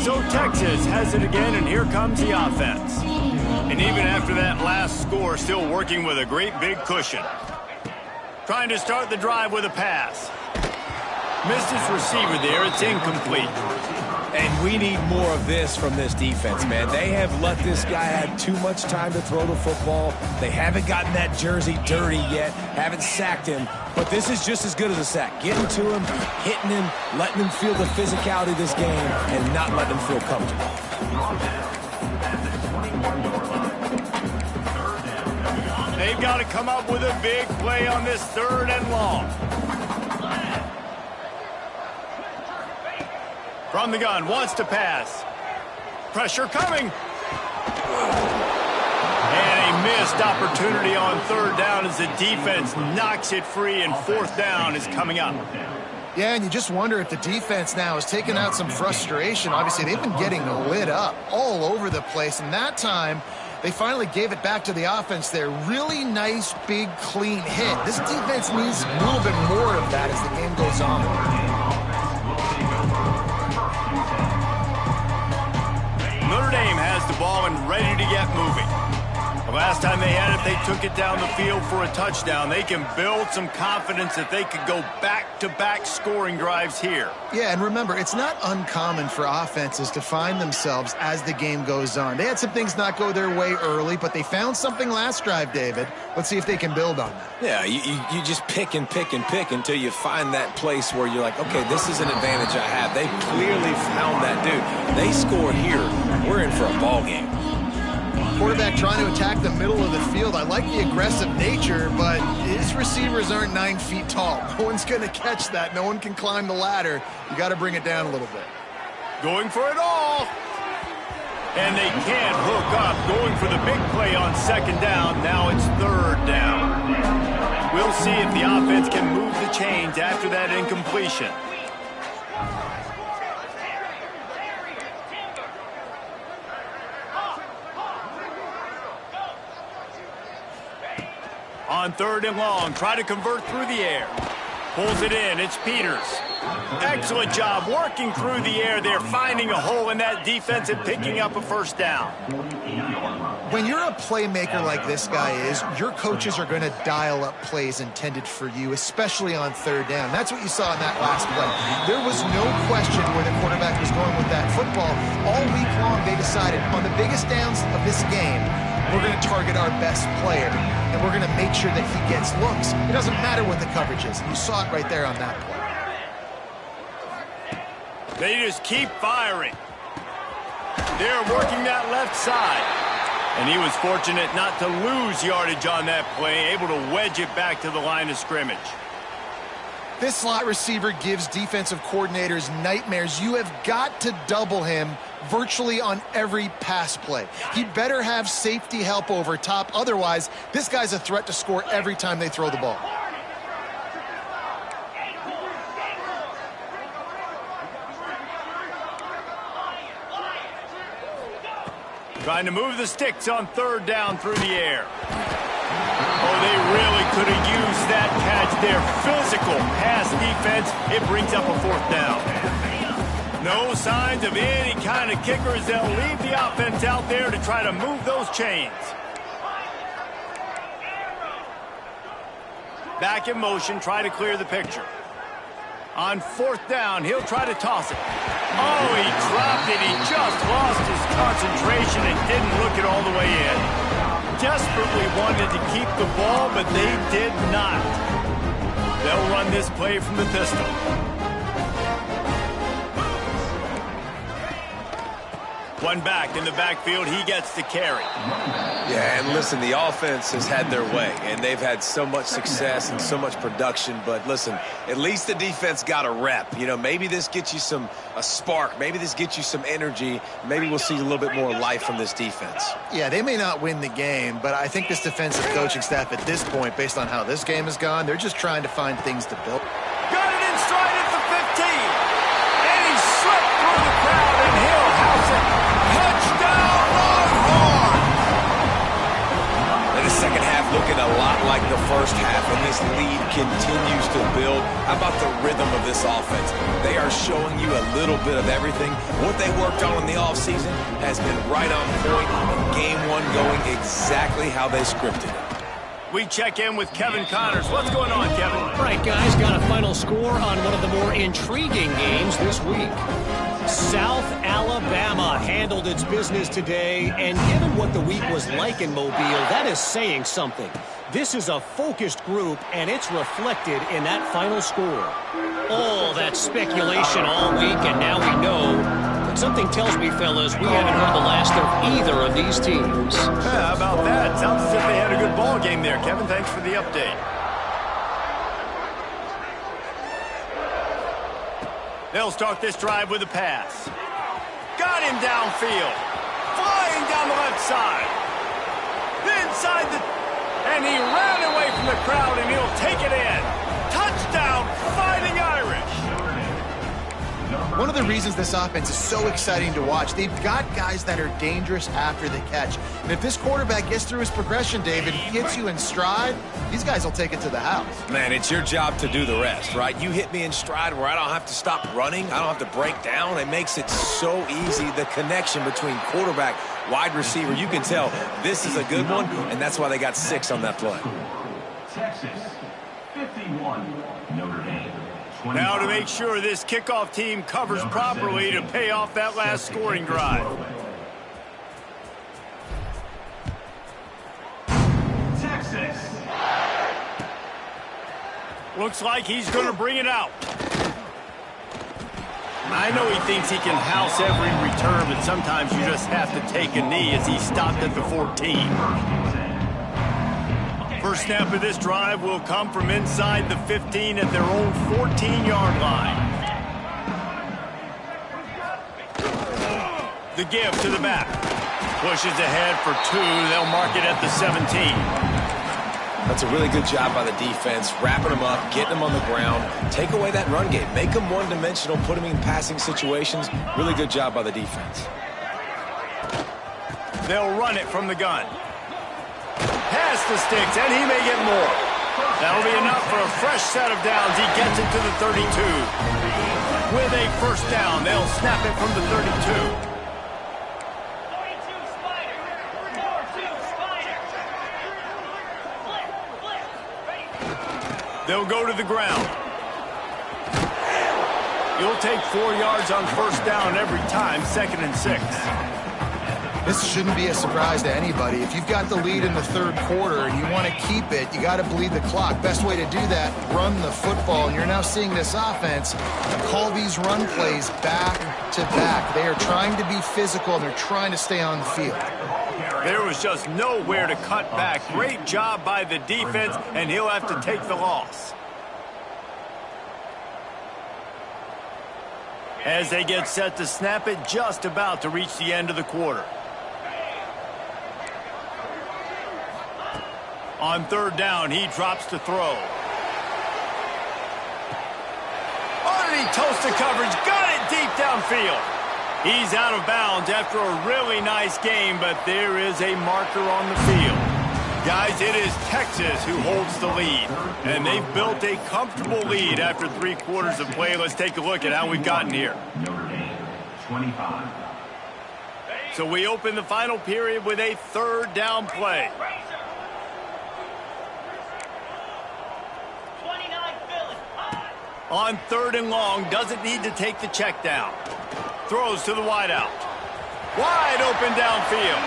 [SPEAKER 1] So Texas has it again, and here comes the offense. And even after that last score, still working with a great big cushion. Trying to start the drive with a pass. Missed his receiver there. It's incomplete.
[SPEAKER 3] And we need more of this from this defense, man. They have let this guy have too much time to throw the football. They haven't gotten that jersey dirty yet, haven't sacked him. But this is just as good as a sack. Getting to him, hitting him, letting him feel the physicality of this game, and not letting him feel comfortable.
[SPEAKER 1] They've got to come up with a big play on this 3rd and long. From the gun, wants to pass. Pressure coming. And a missed opportunity on 3rd down as the defense knocks it free, and 4th down is coming up.
[SPEAKER 2] Yeah, and you just wonder if the defense now is taking out some frustration. Obviously, they've been getting lit up all over the place, and that time they finally gave it back to the offense there. Really nice, big, clean hit. This defense needs a little bit more of that as the game goes on. Notre
[SPEAKER 1] Dame has the ball and ready to get moving. Last time they had it, they took it down the field for a touchdown. They can build some confidence that they could go back-to-back scoring drives here.
[SPEAKER 2] Yeah, and remember, it's not uncommon for offenses to find themselves as the game goes on. They had some things not go their way early, but they found something last drive, David. Let's see if they can build on that.
[SPEAKER 3] Yeah, you just pick and pick and pick until you find that place where you're like, okay, this is an advantage I have. They clearly found that dude. They score here, we're in for a ball game.
[SPEAKER 2] Quarterback trying to attack the middle of the field. I like the aggressive nature, but his receivers aren't 9 feet tall. No one's going to catch that. No one can climb the ladder. You got to bring it down a little bit.
[SPEAKER 1] Going for it all. And they can't hook up. Going for the big play on second down. Now it's third down. We'll see if the offense can move the chains after that incompletion. On third and long, try to convert through the air. Pulls it in, it's Peters. Excellent job working through the air there, finding a hole in that defense and picking up a first down.
[SPEAKER 2] When you're a playmaker like this guy is, your coaches are going to dial up plays intended for you, especially on third down. That's what you saw in that last play. There was no question where the quarterback was going with that football. All week long, they decided on the biggest downs of this game, we're going to target our best player, and we're going to make sure that he gets looks. It doesn't matter what the coverage is. You saw it right there on that play.
[SPEAKER 1] They just keep firing. They're working that left side. And he was fortunate not to lose yardage on that play, able to wedge it back to the line of scrimmage.
[SPEAKER 2] This slot receiver gives defensive coordinators nightmares. You have got to double him virtually on every pass play. He better have safety help over top. Otherwise, this guy's a threat to score every time they throw the ball.
[SPEAKER 1] Trying to move the sticks on third down through the air. Oh, they really could have used that catch there. Physical pass defense. It brings up a fourth down. No signs of any kind of kickers. They'll leave the offense out there to try to move those chains. Back in motion, try to clear the picture. On fourth down, he'll try to toss it. Oh, he dropped it. He just lost his concentration and didn't look it all the way in. Desperately wanted to keep the ball, but they did not. They'll run this play from the pistol. One back in the backfield, he gets to carry.
[SPEAKER 3] Yeah, and listen, the offense has had their way, and they've had so much success and so much production. But listen, at least the defense got a rep. You know, maybe this gets you a spark. Maybe this gets you some energy. Maybe we'll see a little bit more life from this defense.
[SPEAKER 2] Yeah, they may not win the game, but I think this defensive coaching staff at this point, based on how this game has gone, they're just trying to find things to build.
[SPEAKER 1] Got it in stride at the 15. And he slipped through the crowd, and he'll house it. Touchdown, Longhorn!
[SPEAKER 3] And the second half looking a lot like the first half, and this lead continues to build. How about the rhythm of this offense? They are showing you a little bit of everything. What they worked on in the offseason has been right on point, and game one going exactly how they scripted it.
[SPEAKER 1] We check in with Kevin Connors. What's going on, Kevin?
[SPEAKER 4] All right, guys, got a final score on one of the more intriguing games this week. South Alabama handled its business today, and given what the week was like in Mobile, that is saying something. This is a focused group, and it's reflected in that final score. All that speculation all week, and now we know. But something tells me, fellas, we haven't heard the last of either of these teams.
[SPEAKER 1] Yeah, how about that? Sounds as if they had a good ball game there, Kevin. Thanks for the update. They'll start this drive with a pass. Got him downfield. Flying down the left side. Inside and he ran away from the crowd, and he'll take it in. Touchdown, Fighting Irish.
[SPEAKER 2] One of the reasons this offense is so exciting to watch, they've got guys that are dangerous after the catch. And if this quarterback gets through his progression, David, he hits you in stride, these guys will take it to the house.
[SPEAKER 3] Man, it's your job to do the rest, right? You hit me in stride where I don't have to stop running. I don't have to break down. It makes it so easy, the connection between quarterback, wide receiver. You can tell this is a good one, and that's why they got 6 on that play.
[SPEAKER 5] Texas, 51, Notre Dame. 25.
[SPEAKER 1] Now to make sure this kickoff team covers properly to pay off that last scoring drive.
[SPEAKER 5] Texas.
[SPEAKER 1] Looks like he's going to bring it out. I know he thinks he can house every return, but sometimes you just have to take a knee as he stopped at the 14. First snap of this drive will come from inside the 15 at their own 14-yard line. The give to the back. Pushes ahead for 2. They'll mark it at the 17.
[SPEAKER 3] That's a really good job by the defense, wrapping them up, getting them on the ground. Take away that run game. Make them one-dimensional, put them in passing situations. Really good job by the defense.
[SPEAKER 1] They'll run it from the gun. Past the sticks, and he may get more. That'll be enough for a fresh set of downs. He gets it to the 32. With a first down, they'll snap it from the 32. They'll go to the ground. You'll take 4 yards on first down every time, 2nd and 6.
[SPEAKER 2] This shouldn't be a surprise to anybody. If you've got the lead in the third quarter and you want to keep it, you got to bleed the clock. Best way to do that, run the football. And you're now seeing this offense call these run plays back to back. They are trying to be physical, and they're trying to stay on the field.
[SPEAKER 1] There was just nowhere to cut back. Great job by the defense, and he'll have to take the loss. As they get set to snap it, just about to reach the end of the quarter. On third down, he drops to throw. Underneath toasted coverage, got it deep downfield. He's out of bounds after a really nice game, but there is a marker on the field. Guys, it is Texas who holds the lead, and they've built a comfortable lead after 3 quarters of play. Let's take a look at how we've gotten here.
[SPEAKER 5] Notre Dame, 25.
[SPEAKER 1] So we open the final period with a third down play. On third and long, doesn't need to take the check down. Throws to the wideout. Wide open downfield.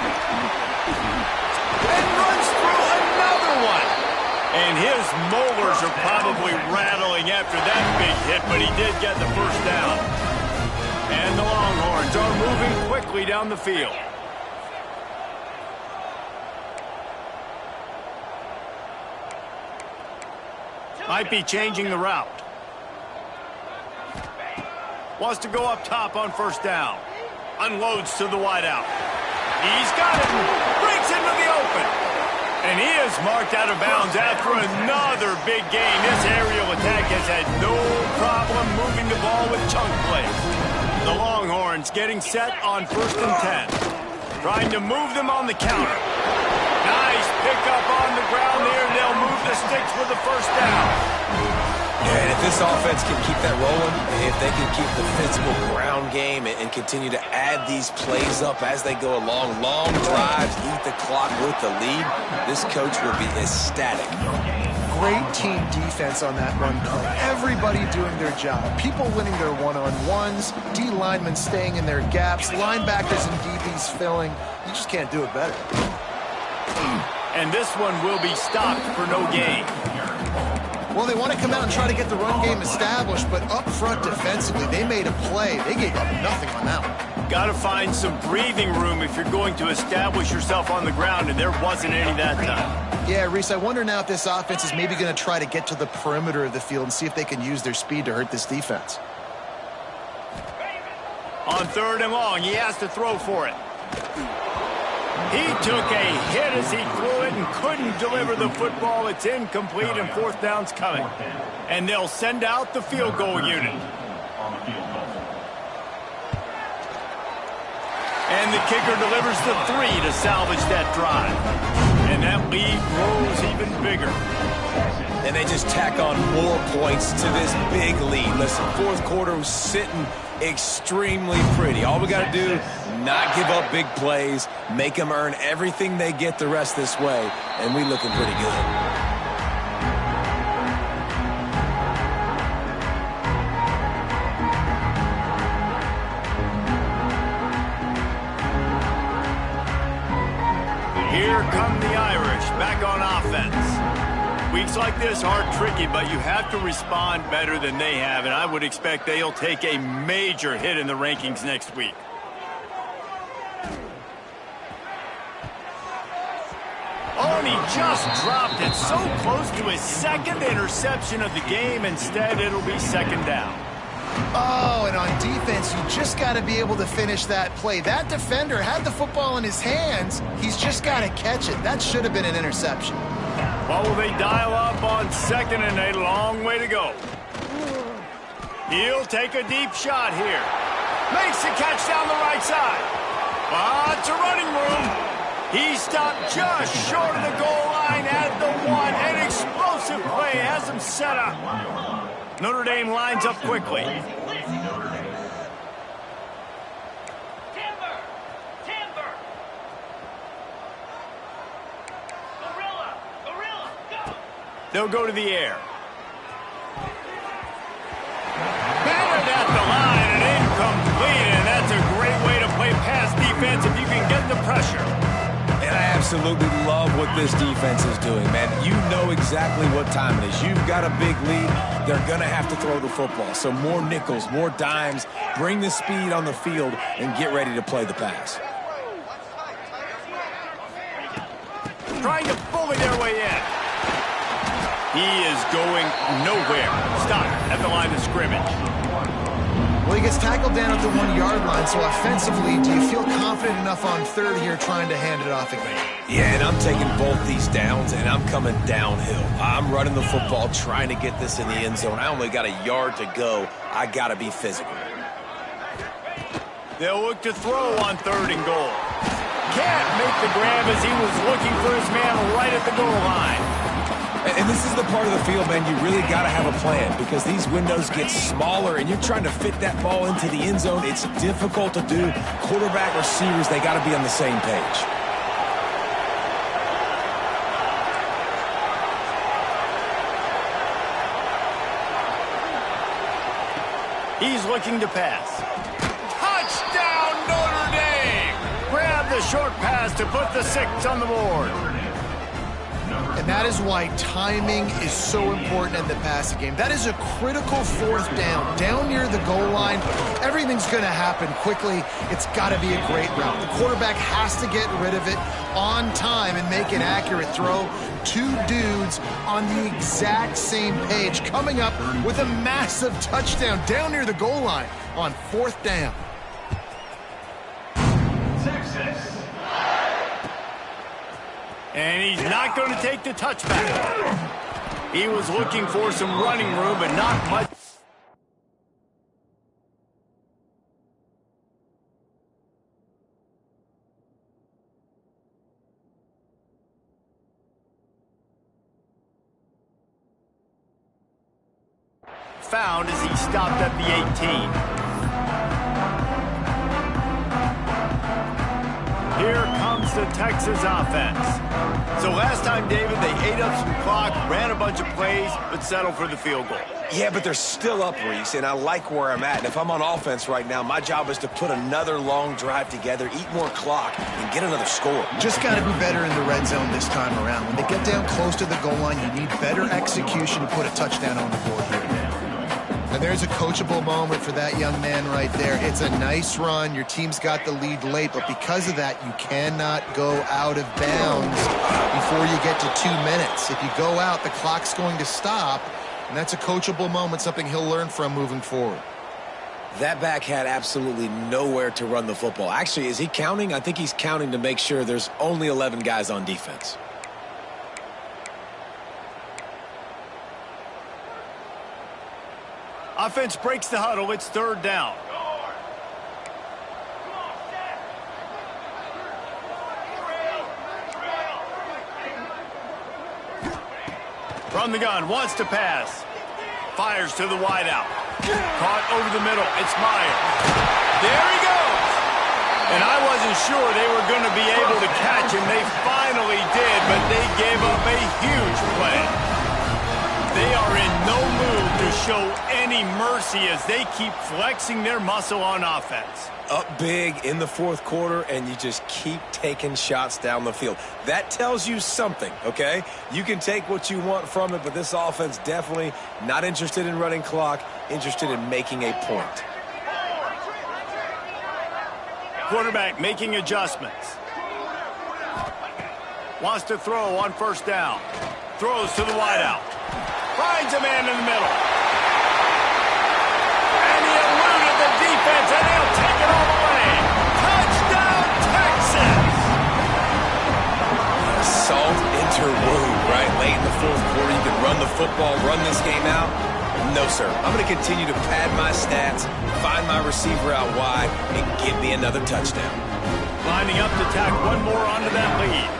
[SPEAKER 1] And runs through another one. And his molars are probably rattling after that big hit, but he did get the first down. And the Longhorns are moving quickly down the field. Might be changing the route. Wants to go up top on first down. Unloads to the wideout. He's got it. Breaks into the open. And he is marked out of bounds after another big gain. This aerial attack has had no problem moving the ball with chunk plays. The Longhorns getting set on 1st and 10. Trying to move them on the counter. Nice pickup on the ground there. They'll move the sticks with the first down.
[SPEAKER 3] And if this offense can keep that rolling, if they can keep the physical ground game and continue to add these plays up as they go along, long drives, eat the clock with the lead, this coach will be ecstatic.
[SPEAKER 2] Great team defense on that run play. Everybody doing their job. People winning their one-on-ones, D linemen staying in their gaps, linebackers and DBs filling. You just can't do it better.
[SPEAKER 1] And this one will be stopped for no gain.
[SPEAKER 2] Well, they want to come out and try to get the run game established, but up front defensively, they made a play. They gave up nothing on that one.
[SPEAKER 1] Got to find some breathing room if you're going to establish yourself on the ground, and there wasn't any that time.
[SPEAKER 2] Yeah, Reese, I wonder now if this offense is maybe going to try to get to the perimeter of the field and see if they can use their speed to hurt this defense.
[SPEAKER 1] On third and long, he has to throw for it. He took a hit as he threw it and couldn't deliver the football. It's incomplete, and 4th down's coming. And they'll send out the field goal unit. And the kicker delivers the 3 to salvage that drive. And that lead grows even bigger.
[SPEAKER 3] And they just tack on more points to this big lead. Listen, fourth quarter was sitting extremely pretty. All we got to do, not give up big plays, make them earn everything they get the rest this way, and we looking pretty good.
[SPEAKER 1] Here come the Irish, back on offense. Weeks like this are tricky, but you have to respond better than they have, and I would expect they'll take a major hit in the rankings next week. Oh, and he just dropped it so close to his second interception of the game. Instead, it'll be second down.
[SPEAKER 2] Oh, and on defense, you just got to be able to finish that play. That defender had the football in his hands. He's just got to catch it. That should have been an interception.
[SPEAKER 1] Well, will they dial up on second and a long way to go? He'll take a deep shot here. Makes the catch down the right side. Lots of running room. He stopped just short of the goal line at the 1. An explosive play has him set up. Notre Dame lines up quickly. They'll go to the air. Battered at the line and incomplete, and that's a great way to play pass defense if you can get the pressure.
[SPEAKER 3] And I absolutely love what this defense is doing, man. You know exactly what time it is. You've got a big lead. They're going to have to throw the football. So more nickels, more dimes, bring the speed on the field, and get ready to play the pass.
[SPEAKER 1] Trying to bully their way in. He is going nowhere. Stop at the line of scrimmage.
[SPEAKER 2] Well, he gets tackled down at the 1-yard line, so offensively, do you feel confident enough on third here trying to hand it off again?
[SPEAKER 3] Yeah, and I'm taking both these downs, and I'm coming downhill. I'm running the football, trying to get this in the end zone. I only got a yard to go. I got to be physical.
[SPEAKER 1] They'll look to throw on third and goal. Can't make the grab as he was looking for his man right at the goal line.
[SPEAKER 3] And this is the part of the field, man, you really got to have a plan because these windows get smaller and you're trying to fit that ball into the end zone. It's difficult to do. Quarterback, receivers, they got to be on the same page.
[SPEAKER 1] He's looking to pass. Touchdown, Notre Dame! Grab the short pass to put the 6 on the board.
[SPEAKER 2] And that is why timing is so important in the passing game. That is a critical fourth down near the goal line. Everything's going to happen quickly. It's got to be a great route. The quarterback has to get rid of it on time and make an accurate throw. 2 dudes on the exact same page coming up with a massive touchdown down near the goal line on fourth down.
[SPEAKER 5] Texas.
[SPEAKER 1] And he's not going to take the touchback. He was looking for some running room, but not much. Found as he stopped at the 18. Here comes the Texas offense. So last time, David, they ate up some clock, ran a bunch of plays, but settled for the field goal.
[SPEAKER 3] Yeah, but they're still up, Reese, and I like where I'm at. And if I'm on offense right now, my job is to put another long drive together, eat more clock, and get another score.
[SPEAKER 2] Just got to be better in the red zone this time around. When they get down close to the goal line, you need better execution to put a touchdown on the board here. And there's a coachable moment for that young man right there. It's a nice run. Your team's got the lead late, but because of that, you cannot go out of bounds before you get to 2 minutes. If you go out, the clock's going to stop, and that's a coachable moment, something he'll learn from moving forward.
[SPEAKER 3] That back had absolutely nowhere to run the football. Actually, is he counting? I think he's counting to make sure there's only 11 guys on defense.
[SPEAKER 1] Offense breaks the huddle. It's third down. From the gun, wants to pass. Fires to the wideout. Caught over the middle. It's Myers. There he goes. And I wasn't sure they were going to be able to catch him. They finally did, but they gave up a huge play. They are in no mood to show any mercy as they keep flexing their muscle on offense.
[SPEAKER 3] Up big in the fourth quarter, and you just keep taking shots down the field. That tells you something, okay? You can take what you want from it, but this offense definitely not interested in running clock, interested in making a point.
[SPEAKER 1] Quarterback making adjustments. Wants to throw on first down. Throws to the wideout. Finds a man in the middle. And he eluded the defense, and he'll take it all the way. Touchdown, Texas!
[SPEAKER 3] Salt into wound, right? Late in the fourth quarter, you can run the football, run this game out. No, sir. I'm going to continue to pad my stats, find my receiver out wide, and give me another touchdown.
[SPEAKER 1] Lining up to tack one more onto that lead.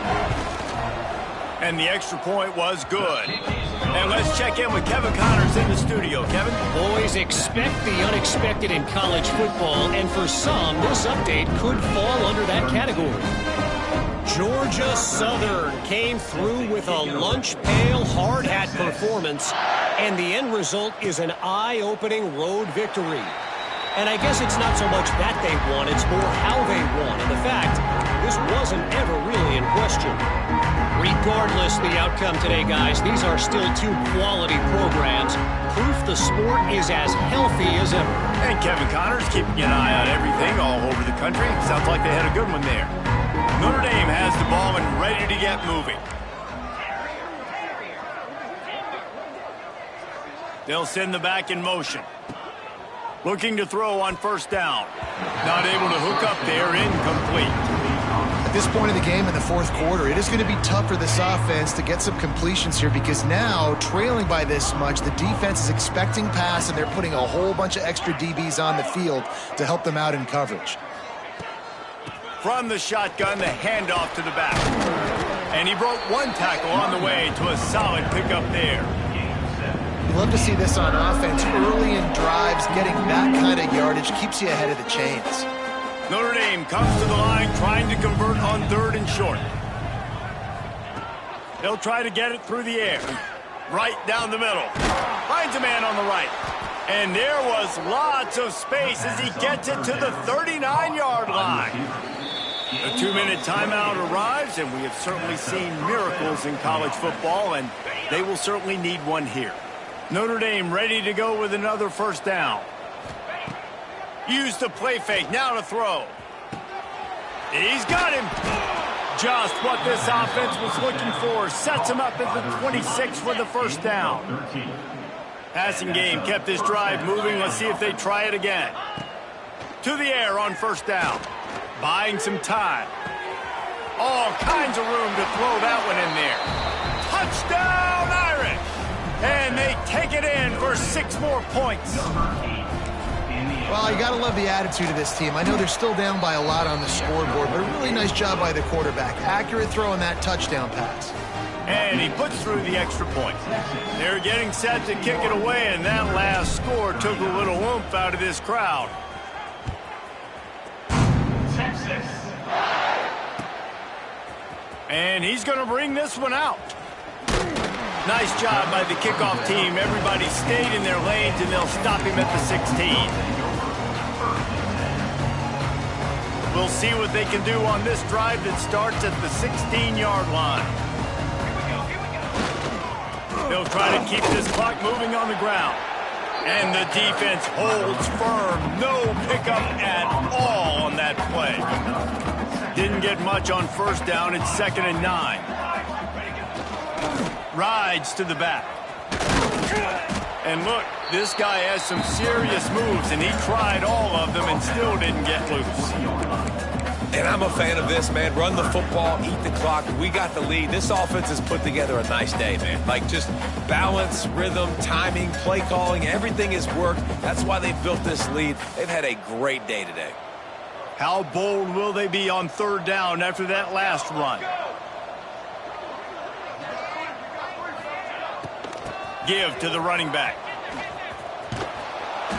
[SPEAKER 1] And the extra point was good. And let's check in with Kevin Connors in the studio. Kevin?
[SPEAKER 4] Boys, expect the unexpected in college football, and for some, this update could fall under that category. Georgia Southern came through with a lunch pail hard hat performance, and the end result is an eye-opening road victory. And I guess it's not so much that they won, it's more how they won. And the fact, this wasn't ever really in question. Regardless the outcome today, guys, these are still two quality programs. Proof the sport is as healthy as ever.
[SPEAKER 1] And Kevin Connors keeping an eye on everything all over the country. Sounds like they had a good one there. Notre Dame has the ball and ready to get moving. They'll send the back in motion. Looking to throw on first down. Not able to hook up there, incomplete.
[SPEAKER 2] At this point of the game in the fourth quarter, it is going to be tough for this offense to get some completions here because now, trailing by this much, the defense is expecting pass and they're putting a whole bunch of extra DBs on the field to help them out in coverage.
[SPEAKER 1] From the shotgun, the handoff to the back. And he broke one tackle on the way to a solid pickup there.
[SPEAKER 2] You love to see this on offense. Early in drives, getting that kind of yardage keeps you ahead of the chains.
[SPEAKER 1] Notre Dame comes to the line trying to convert on third and short. They'll try to get it through the air. Right down the middle. Finds a man on the right. And there was lots of space as he gets it to the 39-yard line. A 2-minute timeout arrives, and we have certainly seen miracles in college football, and they will certainly need one here. Notre Dame ready to go with another first down. Use the play fake, now to throw. He's got him. Just what this offense was looking for. Sets him up at the 26 for the first down. Passing game kept this drive moving. Let's see if they try it again. To the air on first down. Buying some time. All kinds of room to throw that one in there. Touchdown, Irish! And they take it in for 6 more points.
[SPEAKER 2] Well, you got to love the attitude of this team. I know they're still down by a lot on the scoreboard, but a really nice job by the quarterback. Accurate throw on that touchdown pass.
[SPEAKER 1] And he puts through the extra point. They're getting set to kick it away, and that last score took a little oomph out of this crowd.
[SPEAKER 5] Texas.
[SPEAKER 1] And he's going to bring this one out. Nice job by the kickoff team. Everybody stayed in their lanes, and they'll stop him at the 16. We'll see what they can do on this drive that starts at the 16-yard line. They'll try to keep this clock moving on the ground. And the defense holds firm. No pickup at all on that play. Didn't get much on first down. It's 2nd and 9. Rides to the back. And look, this guy has some serious moves, and he tried all of them and still didn't get loose.
[SPEAKER 3] And I'm a fan of this, man. Run the football, eat the clock. We got the lead. This offense has put together a nice day, man. Like, just balance, rhythm, timing, play calling, everything has worked. That's why they built this lead. They've had a great day today.
[SPEAKER 1] How bold will they be on third down after that last run? Give to the running back.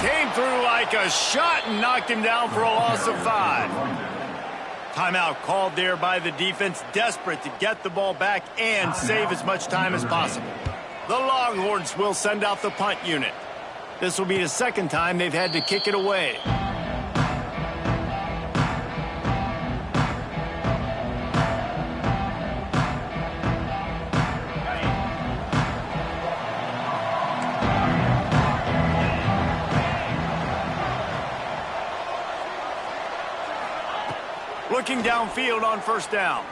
[SPEAKER 1] Came through like a shot and knocked him down for a loss of 5. Timeout called there by the defense, desperate to get the ball back and save as much time as possible. The Longhorns will send out the punt unit. This will be the second time they've had to kick it away. Looking downfield on first down.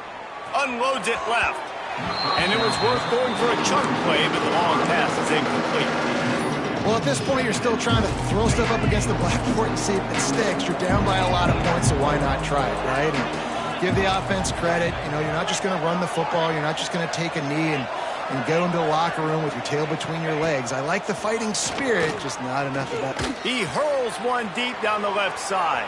[SPEAKER 1] Unloads it left. And it was worth going for a chunk play, but the long pass is incomplete.
[SPEAKER 2] Well, at this point, you're still trying to throw stuff up against the blackboard and see if it sticks. You're down by a lot of points, so why not try it, right? And give the offense credit. You know, you're not just going to run the football. You're not just going to take a knee and go into the locker room with your tail between your legs. I like the fighting spirit, just not enough of that.
[SPEAKER 1] He hurls one deep down the left side.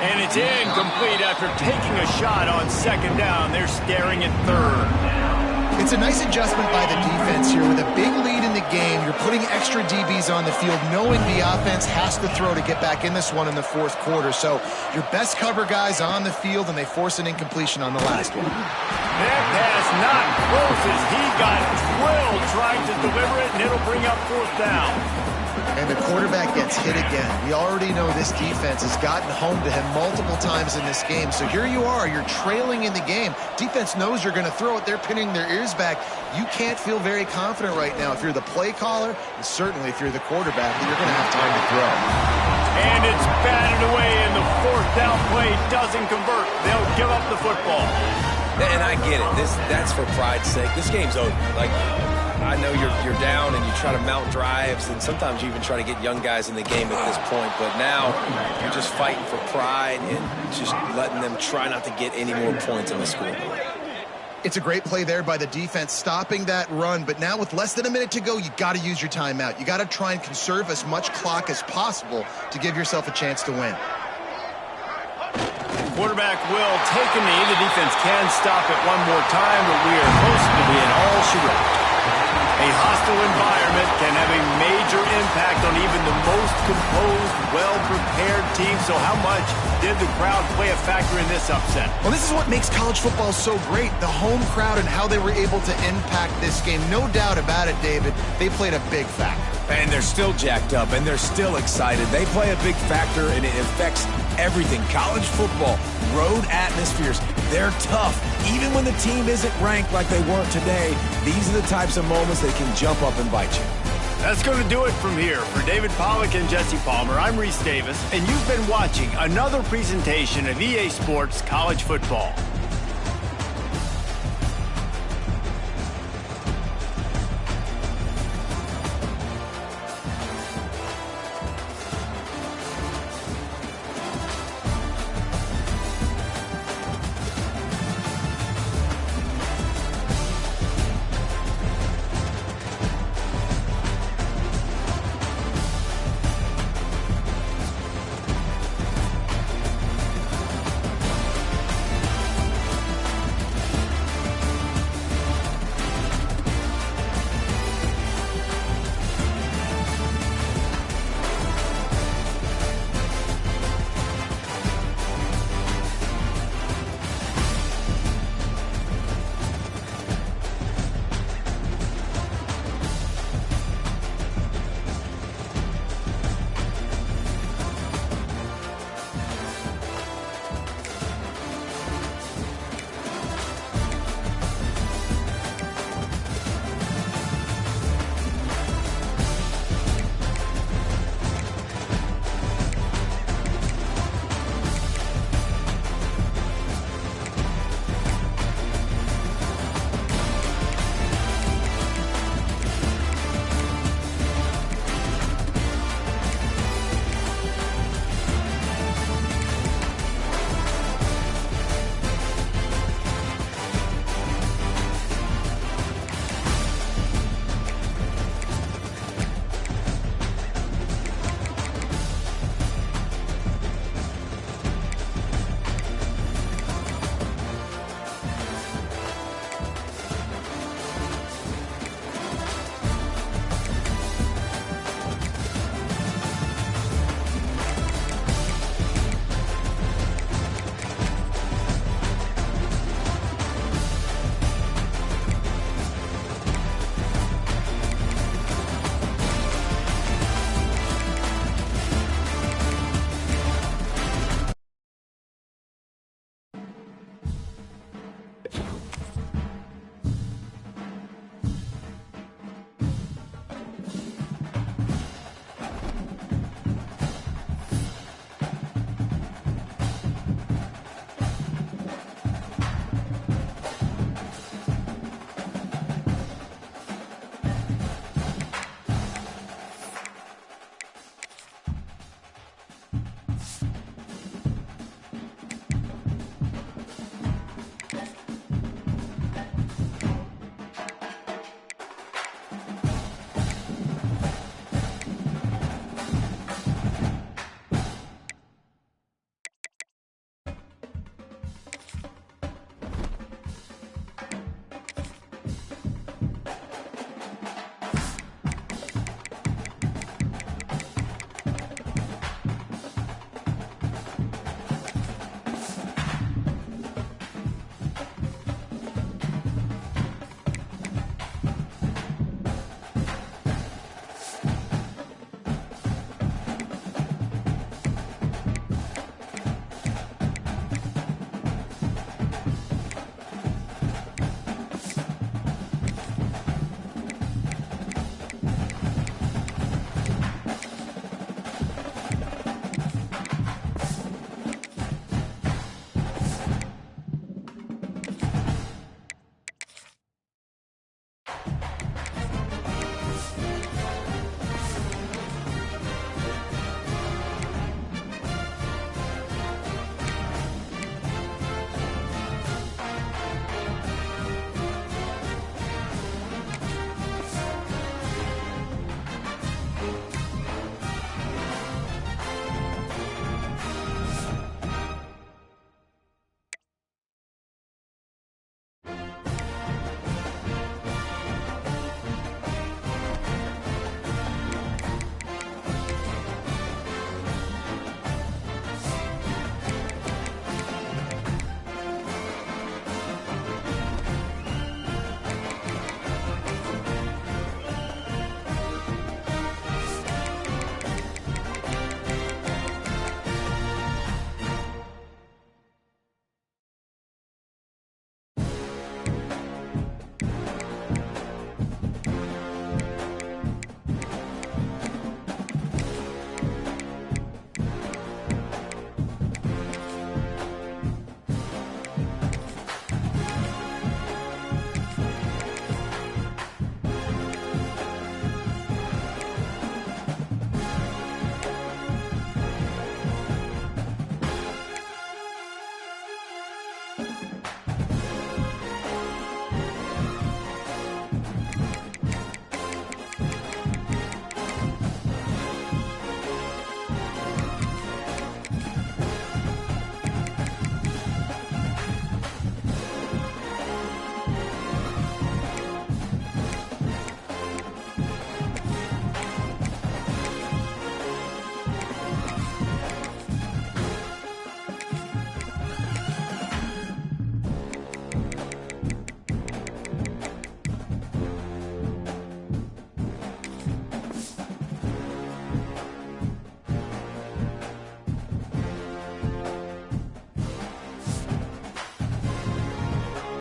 [SPEAKER 1] And it's incomplete after taking a shot on second down. They're staring at third.
[SPEAKER 2] It's a nice adjustment by the defense here. With a big lead in the game, you're putting extra DBs on the field, knowing the offense has to throw to get back in this one in the fourth quarter. So your best cover guys on the field, and they force an incompletion on the last one.
[SPEAKER 1] That pass not close as he got drilled trying to deliver it, and it'll bring up fourth down.
[SPEAKER 2] And the quarterback gets hit again. We already know this defense has gotten home to him multiple times in this game. So here you are, you're trailing in the game. Defense knows you're going to throw it. They're pinning their ears back. You can't feel very confident right now if you're the play caller, and certainly if you're the quarterback, that you're going to have time to throw.
[SPEAKER 1] And it's batted away, and the fourth down play doesn't convert. They'll give up the football.
[SPEAKER 3] And I get it. That's for pride's sake. This game's over. Like, I know you're down and you try to mount drives, and sometimes you even try to get young guys in the game at this point. But now you're just fighting for pride and just letting them try not to get any more points on the scoreboard.
[SPEAKER 2] It's a great play there by the defense, stopping that run. But now with less than a minute to go, you got to use your timeout. You got to try and conserve as much clock as possible to give yourself a chance to win.
[SPEAKER 1] Quarterback will take a knee. The defense can stop it one more time, but we are close to being all she wrote. A hostile environment can have a major impact on even the most composed, well-prepared team. So how much did the crowd play a factor in this upset?
[SPEAKER 2] Well, this is what makes college football so great, the home crowd and how they were able to impact this game. No doubt about it, David. They played a big factor.
[SPEAKER 3] And they're still jacked up, and they're still excited. They play a big factor, and it affects everything. College football, road atmospheres, they're tough. Even when the team isn't ranked like they weren't today, these are the types of moments that can jump up and bite you.
[SPEAKER 1] That's going to do it from here. For David Pollack and Jesse Palmer, I'm Reese Davis, and you've been watching another presentation of EA Sports College Football.
[SPEAKER 5] Dame.